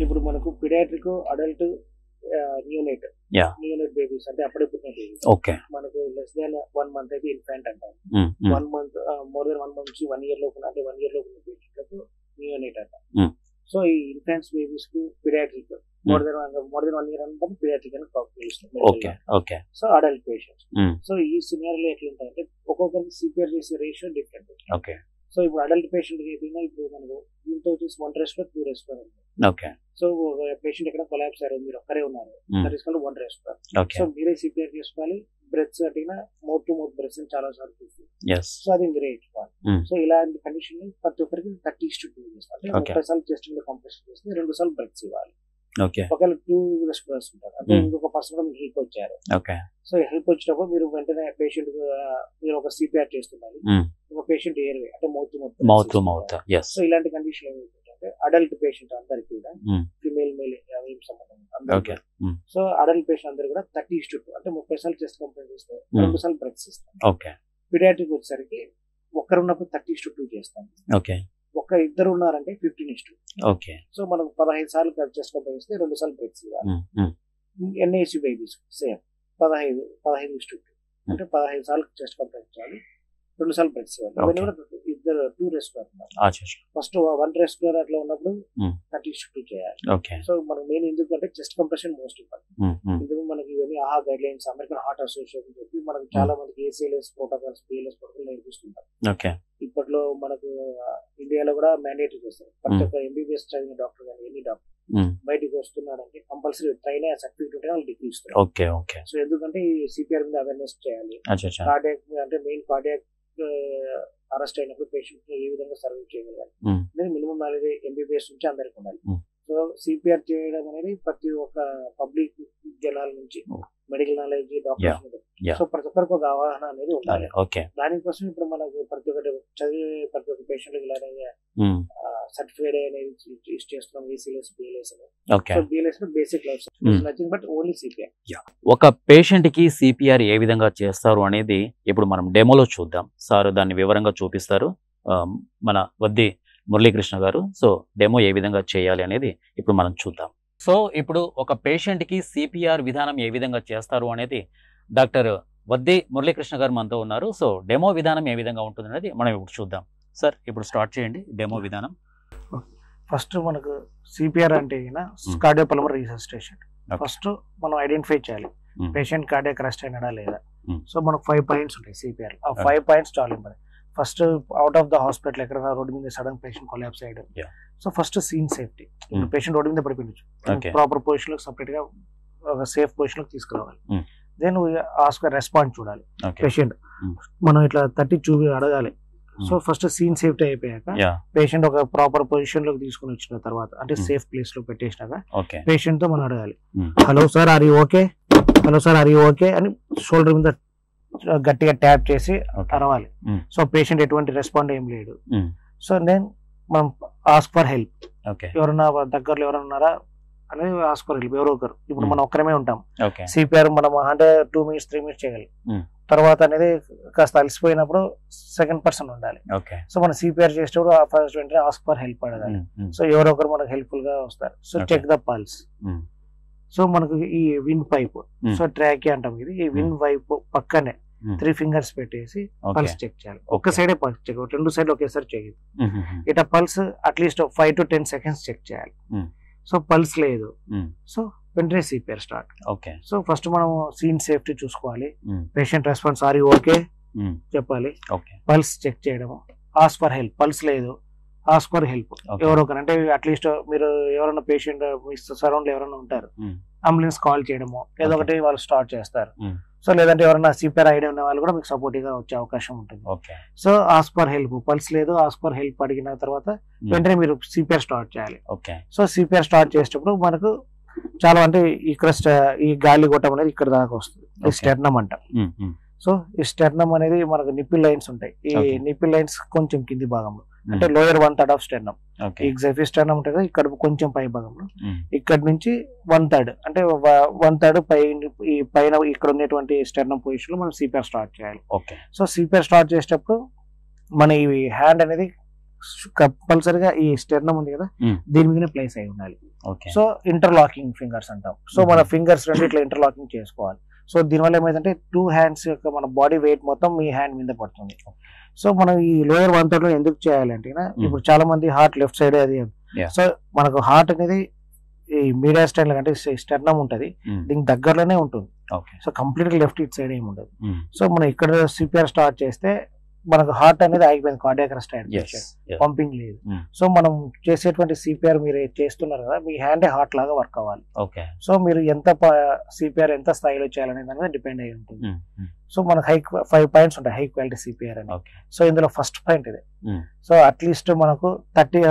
ఇప్పుడు మనకు పీడియాట్రిక్, అడల్ట్, న్యూనేట్ బేబీస్ అంటే అప్పుడే పుట్టిన బేబీస్, మనకు లెస్ దాన్ 1 month అయితే ఇన్ఫాంట్ అంటారు. 1 month మోర్ దెన్ 1 month నుంచి 1 year లోపు అంటే 1 year లోపు పేషెంట్లకు న్యూనేట్ అంటారు. సో ఈ ఇన్ఫాంట్స్ బేబీస్ కు పీడియాట్రిక్, మోర్ దెన్ 1 year అంటే పీడియాట్రిక్ అని పిలుస్తారు. So adult patients. సో ఈ సినారియోలో ఎట్లుంటాయంటే ఒక్కొక్కరికి సిపిఆర్ చేసే రేషియో డిఫరెంట్. సో ఇప్పుడు అడల్ట్ పేషెంట్ అయిపోయినా ఇప్పుడు మనకు దీంతో వచ్చేసి 1 respirator 2 respirator. సో పేషెంట్ ఎక్కడ కొలాప్స్ అయ్యారు, మీరు ఒక్కరే ఉన్నారు, 1 respirator. సో మీరే సిపిఆర్ చేసుకోవాలి. బ్రెత్స్ అట్టినా మౌత్ టు మౌత్ బ్రెత్స్ చాలా సార్లు చూస్తుంది. సో అది మీరు వేయించుకోవాలి. సో ఇలాంటి కండిషన్ ప్రతి ఒక్కరికి 30:2 చేస్తారు. అంటే 30 సార్లు చెస్ట్ మీద కంప్రెషన్ చేస్తే 2 సార్లు బ్రెత్స్ ఇవ్వాలి. ఒకవేళ 2 respirators ఉంటారు అంటే ఇంకొక పర్సన్ కూడా మీకు హెల్ప్ వచ్చారు. సో హెల్ప్ వచ్చినప్పుడు మీరు వెంటనే పేషెంట్ మీరు ఒక సిపిఆర్ చేస్తున్నారు. ఒక పేషెంట్ ఎయిర్ వే అంటే మౌత్ టు మౌత్. సో ఇలాంటి కండిషన్ ఏమైందంటే అడల్ట్ పేషెంట్ అందరికి కూడా ఫిమేల్ మేల్ ఏం సంబంధం అందరికి. సో అడల్ట్ పేషెంట్ అందరు కూడా 30:2 అంటే 30 సార్లు చెస్ట్ కంప్రెస్ చేస్తే 2 సార్లు బ్రెత్స్ ఇస్తాం. పీడియాట్రిక్ వచ్చేసరికి ఒక్కరున్నప్పుడు 30:2 చేస్తాం. ఇద్దరు ఉన్నారంటే 15:2. సో మనం 15 సార్లు చెస్ట్ కంప్రెస్ చేస్తే 2 సార్లు బ్రెత్స్ ఇవ్వాలి. ఎన్ఐసి బేబీస్ సేమ్ 15:2 అంటే 15 సార్లు చెస్ట్ కంప్రెస్ చేయాలి, 2 సార్లు బ్రెత్స్ ఇవ్వాలి. ఇవన్నీ కూడా ఇద్దరు 2 respirator. ఫస్ట్ 1 respirator అట్లా ఉన్నప్పుడు 30:2 చేయాలి. సో మనకు మెయిన్ ఎందుకంటే చెస్ట్ కంప్రెషన్ మోస్ట్ ఇంపార్టెంట్. ఎందుకు మనకి ఇవన్నీ guide lines American heart association చెప్పి మనకు చాలా మందికి ACLS ప్రోటోకాల్స్, PLS ప్రోటోకాల్ నేర్పిస్తుంటారు. ఇప్పట్లో మనకు ఇండియాలో కూడా మ్యాండేటరీ చేస్తారు. ప్రతి ఒక్క MBBS చదివిన డాక్టర్ కానీ ఎన్ని డాక్టర్ బయటికి వస్తున్నాడంటే కంపల్సరీ ట్రైన్ అయ్యే సర్టిఫికేట్ ఉంటే వాళ్ళు డిగ్రీ ఇస్తారు. సో ఎందుకంటే ఈ సిపిఆర్ మీద అవేర్నెస్ చేయాలి. కార్డియాక్ అంటే మెయిన్ కార్డియాక్ అరెస్ట్ అయినప్పుడు పేషెంట్ ఏ విధంగా సర్వీవ్ చేయగలగాలి అనేది మినిమం నాలెడ్జ్ MBBS నుంచి అందరికి ఉండాలి. సో సిపిఆర్ చేయడం అనేది ప్రతి ఒక్క పబ్లిక్ జనాల నుంచి మెడికల్ నాలెడ్జ్ డాక్టర్స్. సో ప్రతి ఒక్కరికి ఒక అవగాహన అనేది ఉండాలి. దానికోసం ఇప్పుడు మనకు ప్రతి ఒక్కటి చదివే ప్రతి ఒక్క పేషెంట్ ఇలానే సర్టిఫైడ్ అనేది చేస్తున్నాం. ACLS, PLS. So BLS basic life nothing but only CPR. ఒక పేషెంట్ కి సిపిఆర్ ఏ విధంగా చేస్తారు అనేది ఇప్పుడు మనం డెమోలో చూద్దాం. సార్ దాన్ని వివరంగా చూపిస్తారు, మన వద్ది మురళీకృష్ణ గారు. సో డెమో ఏ విధంగా చేయాలి అనేది ఇప్పుడు మనం చూద్దాం. సో ఇప్పుడు ఒక పేషెంట్ కి సిపిఆర్ విధానం ఏ విధంగా చేస్తారు అనేది డాక్టర్ వద్ది మురళీకృష్ణ గారు మనతో ఉన్నారు. సో డెమో విధానం ఏ విధంగా ఉంటుంది అనేది మనం ఇప్పుడు చూద్దాం. సార్ ఇప్పుడు స్టార్ట్ చేయండి డెమో విధానం. ఫస్ట్ మనకు సిపిఆర్ అంటే కార్డియోపల్మనరీ రిససిటేషన్. ఫస్ట్ మనం ఐడెంటిఫై చేయాలి పేషెంట్ కార్డియాక్ అరెస్ట్ అయినాడా లేదా. సో మనకు 5 points ఉంటాయి సిపిఆర్. ఆ 5 points చాలా important. First out of the hospital ఎక్కడైనా రోడ్డు మీద సడన్ పేషెంట్ కొలాప్స్ అయ్యాడు. So first scene safety. ఇప్పుడు పేషెంట్ రోడ్డు మీద పడిపోయింది, ప్రాపర్ పొజిషన్ లో సపరేట్ గా ఒక సేఫ్ పొజిషన్ లో తీసుకురావాలి. దెన్ ఆస్క్ రెస్పాన్స్ చూడాలి. పేషెంట్ మనం ఇట్లా తట్టి అడగాలి. సో ఫస్ట్ సీన్ సేఫ్టీ అయిపోయాక పేషెంట్ ఒక ప్రాపర్ పొజిషన్ లోకి తీసుకుని వచ్చిన తర్వాత అంటే సేఫ్ ప్లేస్ లో పెట్టేసినాక పేషెంట్ తో మనం అడగాలి, hello sir are you okay, hello sir are you okay అని షోల్డర్ మీద గట్టిగా ట్యాప్ చేసి అరవాలి. సో పేషెంట్ ఎటువంటి రెస్పాండ్ ఏం లేడు. సో నేను మనం ఆస్క్ ఫర్ హెల్ప్, ఎవరన్నా దగ్గరలో ఎవరైనా ఉన్నారా అనేది ఆస్క్ ఫర్ హెల్ప్. ఎవరో ఒకరు. ఇప్పుడు మనం ఒక్కరమే ఉంటాం. సిపిఆర్ మనం అంటే 2 minutes 3 minutes చేయగలం. తర్వాత అనేది కాస్త అలసిపోయినప్పుడు సెకండ్ పర్సన్ ఉండాలి. సో మనం సిపిఆర్ చేసేటప్పుడు ఫస్ట్ వెంటనే ఆస్క్ ఫర్ హెల్ప్ అడగాలి. సో ఎవరో ఒకరు మనకు హెల్ప్ఫుల్ గా వస్తారు. So check the pulse. So మనకు ఈ విన్ పైప్, సో ట్రాకియా అంటాం ఇది. ఈ విన్ పైప్ పక్కనే 3 fingers పెట్టేసి పల్స్ చెక్ చేయాలి. ఒక్క సైడే పల్స్ చెక్, 2 సైడ్లు ఒకేసారి చేయదు. ఇట్లా pulse at least 5 to 10 seconds check చేయాలి. సో పల్స్ లేదు, సో వెంటనే సిపిఆర్ స్టార్ట్. సో ఫస్ట్ మనం సీన్ సేఫ్టీ చూసుకోవాలి. Patient response are you okay చెప్పాలి. పల్స్ చెక్ చేయడము, ఆస్క్ ఫర్ హెల్ప్. పల్స్ లేదు, ఆస్క్ ఫర్ హెల్ప్. ఎవరో ఒకరు అంటే అట్లీస్ట్ మీరు ఎవరైనా పేషెంట్ మీ సరౌండ్ ఎవరైనా ఉంటారు, అంబులెన్స్ కాల్ చేయడము ఏదో ఒకటి వాళ్ళు స్టార్ట్ చేస్తారు. సో లేదంటే ఎవరైనా సిపిఆర్ ఐడియా ఉన్న వాళ్ళు కూడా మీకు సపోర్టివ్ గా వచ్చే అవకాశం ఉంటుంది. So as per help, pulse లేదు ఆస్ పర్ హెల్ప్ అడిగిన తర్వాత వెంటనే మీరు సిపిఆర్ స్టార్ట్ చేయాలి. సో సిపిఆర్ స్టార్ట్ చేసేటప్పుడు మనకు చాలా అంటే ఇక్కడ ఈ గాలి గొట్టం అనేది ఇక్కడ దాకా వస్తుంది, ఈ స్టెర్నమ్ అంట. సో ఈ స్టెర్నమ్ అనేది మనకు నిప్పిల్ లైన్స్ ఉంటాయి. ఈ నిప్పిల్ లైన్స్ కొంచెం కింది భాగంలో అంటే లోయర్ 1/3 ఆఫ్ స్టెర్నమ్. ఈ ఎగ్జాక్ట్ స్టెర్నమ్ ఉంటుంది కదా, ఇక్కడ కొంచెం పై భాగంలో, ఇక్కడ నుంచి 1/3 అంటే 1/3 పై ఈ పైన ఇక్కడ ఉన్నటువంటి స్టెర్నమ్ పొజిషన్ లో మనం సిపిఆర్ స్టార్ట్ చేయాలి. సో సిపిఆర్ స్టార్ట్ చేసేటప్పుడు మన ఈ హ్యాండ్ అనేది కంపల్సరిగా ఈ స్టెర్నమ్ ఉంది కదా దీని మీద ప్లేస్ అయి ఉండాలి. సో ఇంటర్లాకింగ్ ఫింగర్స్ అంటాం. సో మన ఫింగర్స్ రెండు ఇట్లా ఇంటర్లాకింగ్ చేసుకోవాలి. సో దీనివల్ల ఏమైందంటే 2 హ్యాండ్స్ యొక్క మన బాడీ వెయిట్ మొత్తం మీ హ్యాండ్ మీద పడుతుంది. సో మనం ఈ లోయర్ 1/3 లో ఎందుకు చేయాలంటే ఇప్పుడు చాలా మంది హార్ట్ లెఫ్ట్ సైడ్ అది. సో మనకు హార్ట్ అనేది ఈ మీడియా స్టైల్ అంటే స్టెర్నమ్ ఉంటది, దీనికి దగ్గరలోనే ఉంటుంది. సో కంప్లీట్ గా లెఫ్ట్ ఇట్ సైడ్ ఏమి ఉండదు. సో మనం ఇక్కడ సిపిఆర్ స్టార్ట్ చేస్తే మనకు హార్ట్ అనేది ఆగిపోయింది, కార్డియాక్ అరెస్ట్ అయింది, పంపింగ్ లేదు. సో మనం చేసేటువంటి సిపిఆర్ మీరు చేస్తున్నారు కదా, మీ హ్యాండ్ హార్ట్ లాగా వర్క్ అవ్వాలి. సో మీరు ఎంత సిపిఆర్ ఎంత స్థాయిలో చేయాలనే దాని మీద డిపెండ్ అయి ఉంటుంది. సో మనకు 5 పాయింట్స్ ఉంటాయి హై క్వాలిటీ సిపిఆర్ అని. సో ఇందులో ఫస్ట్ పాయింట్ ఇదే. సో అట్లీస్ట్ మనకు 30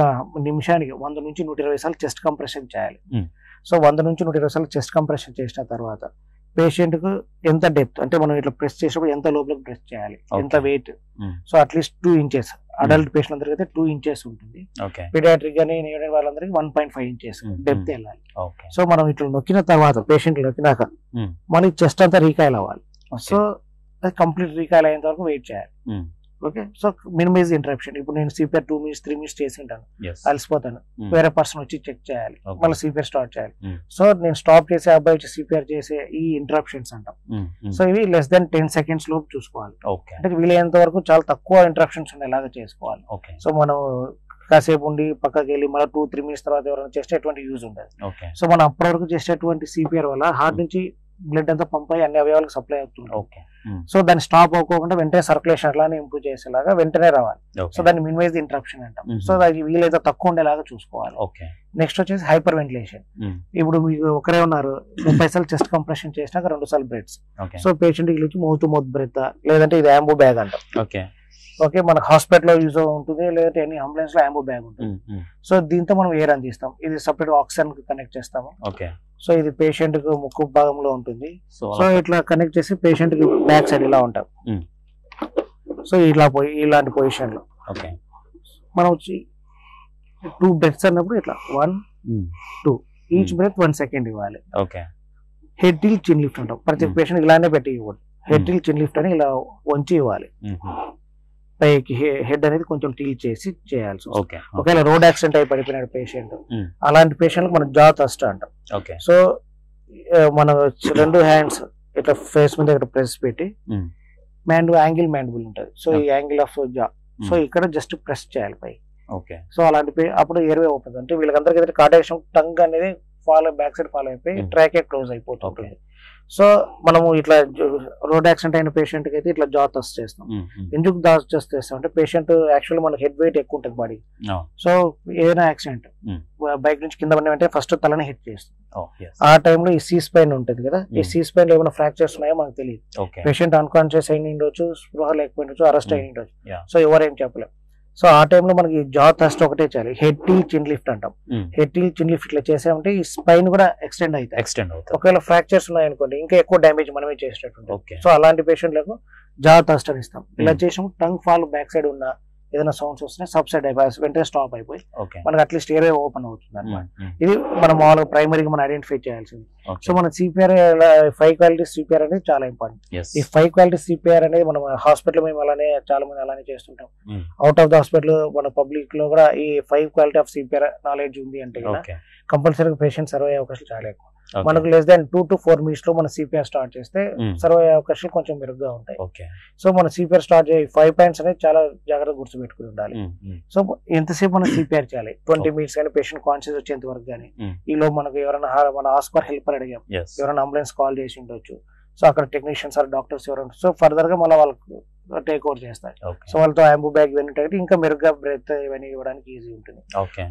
నిమిషానికి 100 నుంచి 120 సార్లు చెస్ట్ కంప్రెషన్ చేయాలి. సో 100 నుంచి 120 సార్లు చెస్ట్ కంప్రెషన్ చేసిన తర్వాత పేషెంట్ కు ఎంత డెప్త్ అంటే మనం ఇట్లా ప్రెస్ చేసినప్పుడు ఎంత లోపలికి ప్రెస్ చేయాలి, ఎంత weight. So at least 2 inches adult patient అందరికి అయితే 2 ఇంచెస్ ఉంటుంది. పీడియాట్రిక్ గానీ వాళ్ళందరికీ 1.5 ఇంచెస్ డెప్త్ వెళ్ళాలి. సో మనం ఇట్లా నొక్కిన తర్వాత పేషెంట్ నొక్కినాక మళ్ళీ చెస్ట్ అంతా రీకాయిల్ అవ్వాలి. సో కంప్లీట్ రీకాయిల్ అయ్యేంత వరకు వెయిట్ చేయాలి. ఓకే. So minimize interruption. ఇప్పుడు నేను సిపిఆర్ 2 మినిట్స్ 3 మినిట్స్ చేసి ఉంటాను, అలసిపోతాను, వేరే పర్సన్ వచ్చి చెక్ చేయాలి, మళ్ళీ సిపిఆర్ స్టార్ట్ చేయాలి. సో నేను స్టాప్ చేసే అబ్బాయి వచ్చి సిపిఆర్ చేసే ఈ ఇంటరప్షన్స్ అంటాం. సో ఇవి లెస్ దెన్ 10 సెకండ్స్ లోపు చూసుకోవాలి. అంటే వీలైనంత వరకు చాలా తక్కువ ఇంటరప్షన్స్ ఉండేలాగా చేసుకోవాలి. సో మనం కాసేపు ఉండి పక్కకి వెళ్ళి మళ్ళీ 2-3 మినిట్స్ తర్వాత ఎవరైనా చేస్తే ఎటువంటి యూజ్ ఉండదు. సో మనం అప్పటి వరకు చేసేటువంటి సిపిఆర్ వల్ల హార్ట్ నుంచి బ్లడ్ అంతా పంప్ అయ్యి అన్ని అవయవాలకు సప్లై అవుతుంది. సో దాన్ని స్టాప్ అవ్వకుండా వెంటనే సర్క్యులేషన్ అట్లానే ఇంప్రూవ్ చేసేలాగా వెంటనే రావాలి. సో దాన్ని మినిమైజ్ ఇంటరప్షన్ అంటాం. సో అది వీలైతే తక్కువ ఉండేలాగా చూసుకోవాలి. నెక్స్ట్ వచ్చేసి హైపర్ వెంటిలేషన్. ఇప్పుడు మీకు ఒకరే ఉన్నారు, 30 సార్లు చెస్ట్ కంప్రెషన్ చేసినాక 2 సార్లు బ్రెత్స్. సో పేషెంట్ కి మౌత్ టు మౌత్ బ్రెత్, లేదంటే ఇది యాంబో బ్యాగ్ అంటాం. ఓకే, మనకు హాస్పిటల్లో యూజ్ ఉంటుంది, లేదంటే ఎన్ని అంబులెన్స్ లో యాంబో బ్యాగ్ ఉంటుంది. సో దీంతో మనం ఎయిర్ అందిస్తాం. ఇది సపరేట్ ఆక్సిజన్ కి కనెక్ట్ చేస్తాము. సో ఇది పేషెంట్ కు ముక్కు భాగంలో ఉంటుంది. సో ఇట్లా కనెక్ట్ చేసి పేషెంట్ కి బ్యాక్ సైడ్ ఇలా ఉంటాం. సో ఇలాంటి పొజిషన్ లో మనం 2 బ్రెత్స్ అన్నప్పుడు ఇట్లా 1, 2 ఈచ్ బ్రెత్ 1 సెకండ్ ఇవ్వాలి. హెడ్ టిల్ చిన్ లిఫ్ట్ అంటాం. ప్రతి పేషెంట్ ఇలానే పెట్టి ఇవ్వదు, హెడ్ టిల్ చిన్ లిఫ్ట్ అని ఇలా వంచి ఇవ్వాలి. పైకి హెడ్ అనేది కొంచెం టీల్ చేసి చేయాల్సి వస్తుంది. ఒకవేళ రోడ్ యాక్సిడెంట్ అయి పడిపోయినాడు పేషెంట్, అలాంటి పేషెంట్ మనం జా థస్ట్ అంటాం. సో మన 2 హ్యాండ్స్ ఇట్లా ఫేస్ మీద ఇక్కడ ప్రెస్ పెట్టి యాంగిల్ మ్యాండిబుల్ ఉంటుంది. సో ఈ యాంగిల్ ఆఫ్ జా, సో ఇక్కడ జస్ట్ ప్రెస్ చేయాలి పై. సో అలాంటి అప్పుడు ఎయిర్వే ఓపెన్. అంటే వీళ్ళకందరికీ కార్డియాక్ టంగ్ అనేది బ్యాక్ సైడ్ ఫాలో అయిపోయి ట్రాకే క్లోజ్ అయిపోతుంది. సో మనము ఇట్లా రోడ్ యాక్సిడెంట్ అయిన పేషెంట్ కి అయితే ఇట్లా జా థస్ట్ చేస్తాం. ఎందుకు జా థస్ట్ చేస్తాం అంటే పేషెంట్ యాక్చువల్ మన హెడ్ వెయిట్ ఎక్కువ ఉంటుంది బాడీ. సో ఏదైనా యాక్సిడెంట్ బైక్ నుంచి కింద పడిన వెంటనే ఫస్ట్ తలని హిట్ చేస్తుంది. ఆ టైంలో ఈ సీ స్పైన్ ఉంటుంది కదా, ఈ సీ స్పైన్ లో ఏమైనా ఫ్రాక్చర్స్ ఉన్నాయో మనకు తెలియదు. పేషెంట్ అన్కాన్షియస్ అయి ఉండొచ్చు, స్పృహ లేకపోయిండొచ్చు, అరెస్ట్ అయి ఉండొచ్చు. సో ఎవరేం చెప్పలేం. సో ఆ టైంలో మనకి జా థస్ట్ ఒకటే చేయాలి. హెడ్ టిల్ చిన్ లిఫ్ట్ అంటాం. హెడ్ టిల్ చిన్ లిఫ్ట్ ఇట్లా చేసామంటే ఈ స్పైన్ కూడా ఎక్స్టెండ్ అవుతుంది. ఒకవేళ ఫ్రాక్చర్స్ ఉన్నాయనుకోండి ఇంకా ఎక్కువ డ్యామేజ్ మనమే చేసేటట్టు. సో అలాంటి పేషెంట్లకు జా థస్ట్ అని ఇస్తాం. ఇలా చేసినప్పుడు టంగ్ ఫాల్ బ్యాక్ సైడ్ ఉన్న ఏదైనా సౌండ్స్ వస్తే సబ్సైడ్ అయిపోయి వెంటనే స్టాప్ అయిపోయి మనకి అట్లీస్ట్ ఎయిర్వే ఓపెన్ అవుతుంది అనమాట. ఇది మనం మామూలుగా ప్రైమరీగా మనం ఐడెంటిఫై చేయాల్సింది. సో మన సిపిఆర్ 5 క్వాలిటీ సిపిఆర్ అనేది చాలా ఇంపార్టెంట్. ఈ 5 క్వాలిటీ సిపిఆర్ అనేది మనం హాస్పిటల్ మేము అలానే చాలా మంది అలానే చేస్తుంటాం. అవుట్ ఆఫ్ ద హాస్పిటల్ మన పబ్లిక్ లో కూడా ఈ 5 క్వాలిటీ ఆఫ్ సిపిఆర్ నాలెడ్జ్ ఉంది అంటే కంపల్సరీగా పేషెంట్ సర్వ్ అయ్యే అవకాశాలు చాలా ఎక్కువ. మనకు లెస్ దాన్ 2 to 4 మినిట్స్ లో మన సిపిఆర్ స్టార్ట్ చేస్తే సర్వ్ అయ్యే అవకాశాలు కొంచెం మెరుగ్గా ఉంటాయి. సో మన సిపిఆర్ స్టార్ట్ చేయ 5 పాయింట్స్ అనేది చాలా జాగ్రత్తగా గుర్తుపెట్టుకుని ఉండాలి. సో ఎంతసేపు మనం సిపిఆర్ చేయాలి, 20 మినిట్స్ కానీ పేషెంట్ కాన్షియస్ వచ్చేంత వరకు కానీ. ఈలో మనకు ఎవరైనా మన ఆస్పర్ హెల్పర్ అడిగాం, ఎవరైనా అంబులెన్స్ కాల్ చేసి ఉండొచ్చు. సో అక్కడ టెక్నీషియన్స్ ఆర్ డాక్టర్స్ ఎవరైనా సో ఫర్దర్ గా మళ్ళీ వాళ్ళకు టేక్ ఓవర్ చేస్తారు. సో వాళ్ళతో యాంబు బ్యాగ్ ఇవన్నీ ఉంటాయి, ఇంకా మెరుగ్గా బ్రెత్ ఇవన్నీ ఇవ్వడానికి ఈజీ ఉంటుంది.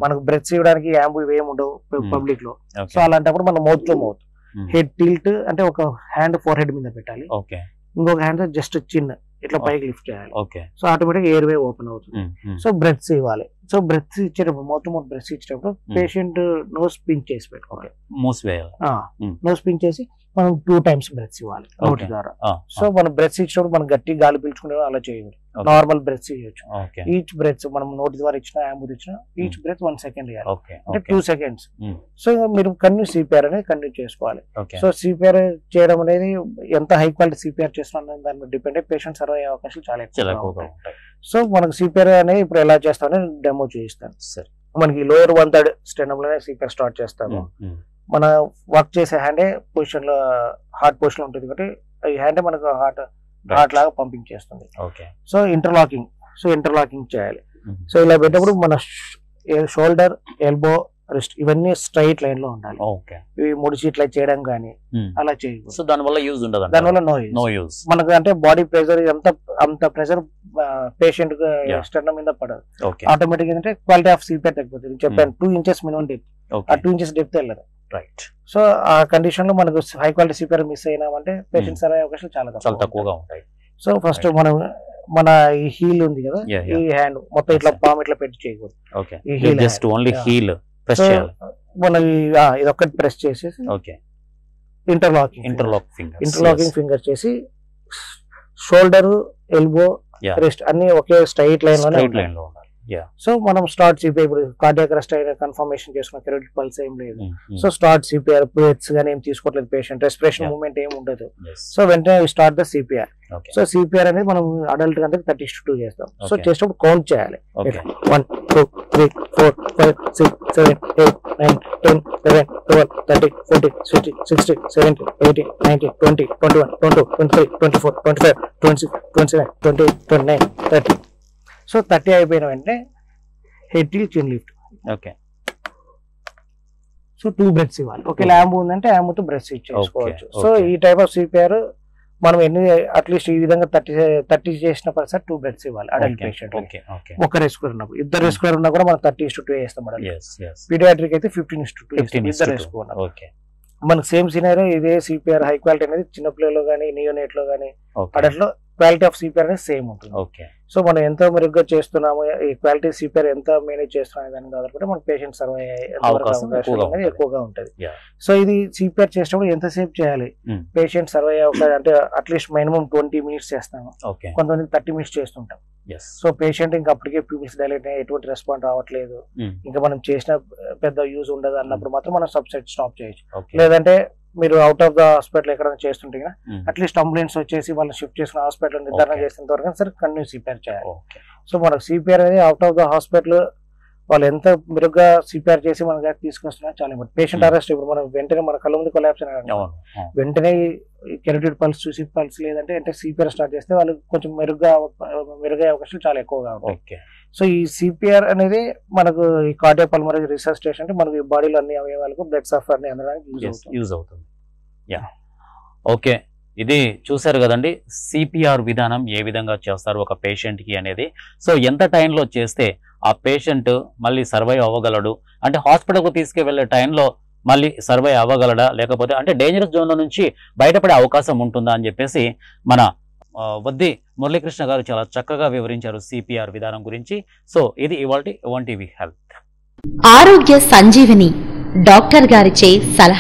మనకు బ్రెత్స్ ఇవ్వడానికి యాంబు ఇవేమి ఉండవు పబ్లిక్ లో. సో అలాంటప్పుడు మనం mouth to mouth head tilt అంటే ఒక హ్యాండ్ ఫోర్ హెడ్ మీద పెట్టాలి, ఇంకొక హ్యాండ్ జస్ట్ చిన్న ఇట్లా పైకి లిఫ్ట్ చేయాలి. సో ఆటోమేటిక్ ఎయిర్ వే ఓపెన్ అవుతుంది. సో బ్రెత్స్ ఇవ్వాలి. సో బ్రెత్స్ ఇచ్చేటప్పుడు మొత్తం బ్రెత్స్ ఇచ్చేటప్పుడు పేషెంట్ నోస్ పించ్ చేసి పెట్టుకోవాలి, నోస్ పించ్ చేసి మనం 2 times బ్రెత్స్ ఇవ్వాలి నోటి ద్వారా. సో మనం బ్రెత్స్ ఇచ్చినప్పుడు మనం గట్టి గాలి పీల్చుకునే అలా చేయకూడదు, నార్మల్ బ్రెత్స్ ఇవ్వచ్చు. ఈచ్ బ్రెత్ మనం నోటి ద్వారా ఇచ్చిన యాంబూర్ ఇచ్చిన ఈచ్ బ్రెత్ 1 second ఇవ్వాలి, అంటే 2 seconds. సో మీరు కంటిన్యూ సిపిఆర్ అనేది కంటిన్యూ చేసుకోవాలి. సో సిపిఆర్ చేయడం అనేది ఎంత హై క్వాలిటీ సిపిఆర్ చేస్తున్నా దాని మీద డిపెండ్ అయ్యి పేషెంట్ సర్వ్ అయ్యే అవకాశాలు చాలా ఎక్కువ. సో మనకు సిపిఆర్ అనేది ఇప్పుడు ఎలా చేస్తామని డెమో చేయిస్తాను. మనకి లోయర్ 1/3 స్టెనమ్ లోనే సిపిఆర్ స్టార్ట్ చేస్తాము. మన వర్క్ చేసే హ్యాండే పొజిషన్ లో హార్ట్ పొజిషన్ ఉంటుంది కాబట్టి ఈ హ్యాండే మనకు హార్ట్ లాగా పంపింగ్ చేస్తుంది. సో ఇంటర్లాకింగ్ చేయాలి. సో ఇలా పెట్టినప్పుడు మన షోల్డర్, ఎల్బో, రిస్ట్ ఇవన్నీ స్ట్రైట్ లైన్ లో ఉండాలి. ఇవి ముడిచి ఇట్లా చేయడం కానీ అలా చేయకూడదు. సో దానివల్ల యూజ్ ఉండదు, దానివల్ల నో యూజ్. మనకు అంటే బాడీ ప్రెషర్ అంత ప్రెషర్ పేషెంట్ స్టెర్నమ్ మీద పడదు. ఆటోమేటిక్ ఏంటంటే క్వాలిటీ ఆఫ్ సిపిఆర్ తగ్గిపోతుంది. చెప్పాను 2 inches మినిమం డెప్త్, ఆ 2 inches డెప్త్ వెళ్ళదు. సో ఆ కండిషన్ లో మనకు హై క్వాలిటీ సిపిఆర్ మిస్ అయినామంటే పేషెంట్స్ అనే అవకాశాలు చాలా తక్కువగా ఉంటాయి. సో ఫస్ట్ మన ఈ హీల్ ఉంది కదా, ఈ హ్యాండ్ మొత్తం ఇట్లా పామ్ ఇట్లా పెట్టి చేయకూడదు. ఈ హీల్ మన ఇది ఒక్కటి ప్రెస్ చేసేసి ఇంటర్లాకింగ్ ఫింగర్ చేసి షోల్డర్, ఎల్బో, రిస్ట్ అన్ని ఒకే స్ట్రైట్ లైన్ లో ఉండాలి. సో మనం స్టార్ట్ సిపిఆర్ ఇప్పుడు కార్డియాక్ అరెస్ట్ అయిన కన్ఫర్మేషన్ చేసుకున్న కెరోటిడ్ పల్స్ ఏం లేదు. సో స్టార్ట్ సిపిఆర్ బ్రెత్స్ గానీ ఏం తీసుకోవట్లేదు పేషెంట్, రెస్పిరేషన్ మూవ్మెంట్ ఏం ఉండదు. సో వెంటనే start the CPR. So CPR అనేది మనం అడల్ట్ కంటే 30:2 చేస్తాం. సో చేసినప్పుడు కౌంట్ చేయాలి. 1 2 3 4 5 6 7 8 9 10 11 12 13 14 15 16 17 18 19 20 21 22 23 24 25 26 27 28 29 30. సో 30 అయిపోయిన వెంటనే హెడ్ టిల్ చిన్ లిఫ్ట్. సో 2 బ్రెత్స్ ఇవ్వాలి. ఒకవేళ యాంబు ఉందంటే యాంబుతో బ్రెత్స్ ఇచ్చేసుకోవచ్చు. సో ఈ టైప్ ఆఫ్ సిపిఆర్ మనం అట్లీస్ట్ ఈ విధంగా 30 చేసిన పర్సెంట్ 2 బ్రెత్స్ ఇవ్వాలి అడల్ట్ పేషెంట్. ఒక రెస్క్యూర్ ఉన్నప్పుడు, ఇద్దరు రెస్క్యూర్ ఉన్నా కూడా మనం 30:2 చేస్తాం. పీడియాట్రిక్ అయితే 15:2 ఇద్దరు రెస్క్యూర్ ఉన్నారు. మనకు సేమ్ సినారియో ఇదే సిపిఆర్ హై క్వాలిటీ అనేది చిన్నపిల్లలు కానీ నియోనేట్ లో కానీ అడల్ట్ లో క్వాలిటీ ఆఫ్ సిపిఆర్ అనేది సేమ్ ఉంటుంది. సో మనం ఎంత మెరుగ్గా చేస్తున్నాము, ఈ క్వాలిటీ సిపిఆర్ ఎంత మేనేజ్ చేస్తున్నాం దాని ఆధారపడి మన పేషెంట్ సర్వ్ అయ్యే ఎక్కువగా ఉంటుంది. సో ఇది సిపిఆర్ చేసినప్పుడు ఎంతసేపు చేయాలి పేషెంట్ సర్వ్ అయ్యే అంటే అట్లీస్ట్ మినిమం 20 minutes చేస్తాము, కొంతమంది 30 minutes చేస్తుంటాం. సో పేషెంట్ ఇంకా అప్పటికే ప్యూపిల్స్ డైలేట్ ఎటువంటి రెస్పాన్స్ రావట్లేదు, ఇంకా మనం చేసిన పెద్ద యూజ్ ఉండదు అన్నప్పుడు మాత్రం మనం సబ్సెట్ స్టాప్ చేయొచ్చు. లేదంటే మీరు అవుట్ ఆఫ్ ద హాస్పిటల్ ఎక్కడైనా చేస్తుంటే అట్లీస్ట్ అంబులెన్స్ వచ్చేసి వాళ్ళని షిఫ్ట్ చేసిన హాస్పిటల్ నిర్ధారణ చేసినంత వరకు సరే కంటిన్యూ సిపిఆర్ చేయాలి. సో మనకు సిపిఆర్ అనేది అవుట్ ఆఫ్ ద హాస్పిటల్ వాళ్ళు ఎంత మెరుగ్గా సిపిఆర్ చేసి మన దగ్గర తీసుకొస్తున్నా చాలా ఇంపార్టెంట్. పేషెంట్ అరెస్ట్ ఇప్పుడు మనం వెంటనే మన కళ్ళ ముందు కొలాప్స్ వెంటనే కెరోటిడ్ పల్స్ చూసి పల్స్ లేదంటే అంటే సిపిఆర్ స్టార్ట్ చేస్తే వాళ్ళు కొంచెం మెరుగ్గా అవకాశాలు చాలా ఎక్కువగా ఉంటాయి. సో ఈ సిపిఆర్ అనేది మనకు ఈ కార్డియాక్ పల్మనరీ రిససిటేషన్ అంటే మనకు బాడీలో అన్ని అవయవాలకు బ్లడ్ సఫర్ ని అందడానికి యూజ్ అవుతుంది. ఓకే, ఇది చూసారు కదండి సిపిఆర్ విధానం ఏ విధంగా చేస్తారు ఒక పేషెంట్ కి అనేది. సో ఎంత టైంలో చేస్తే ఆ పేషెంట్ మళ్ళీ సర్వైవ్ అవ్వగలడు, అంటే హాస్పిటల్కు తీసుకువెళ్ళే టైంలో మళ్ళీ సర్వైవ్ అవ్వగలడా, లేకపోతే అంటే డేంజరస్ జోన్ నుంచి బయటపడే అవకాశం ఉంటుందా అని చెప్పేసి మన వద్ది మురళీకృష్ణ గారు చాలా చక్కగా వివరించారు సిపిఆర్ విధానం గురించి. సో ఇది ఇవాల్టి 1TV హెల్త్. ఆరోగ్య సంజీవని డాక్టర్ గారిచే సలహా.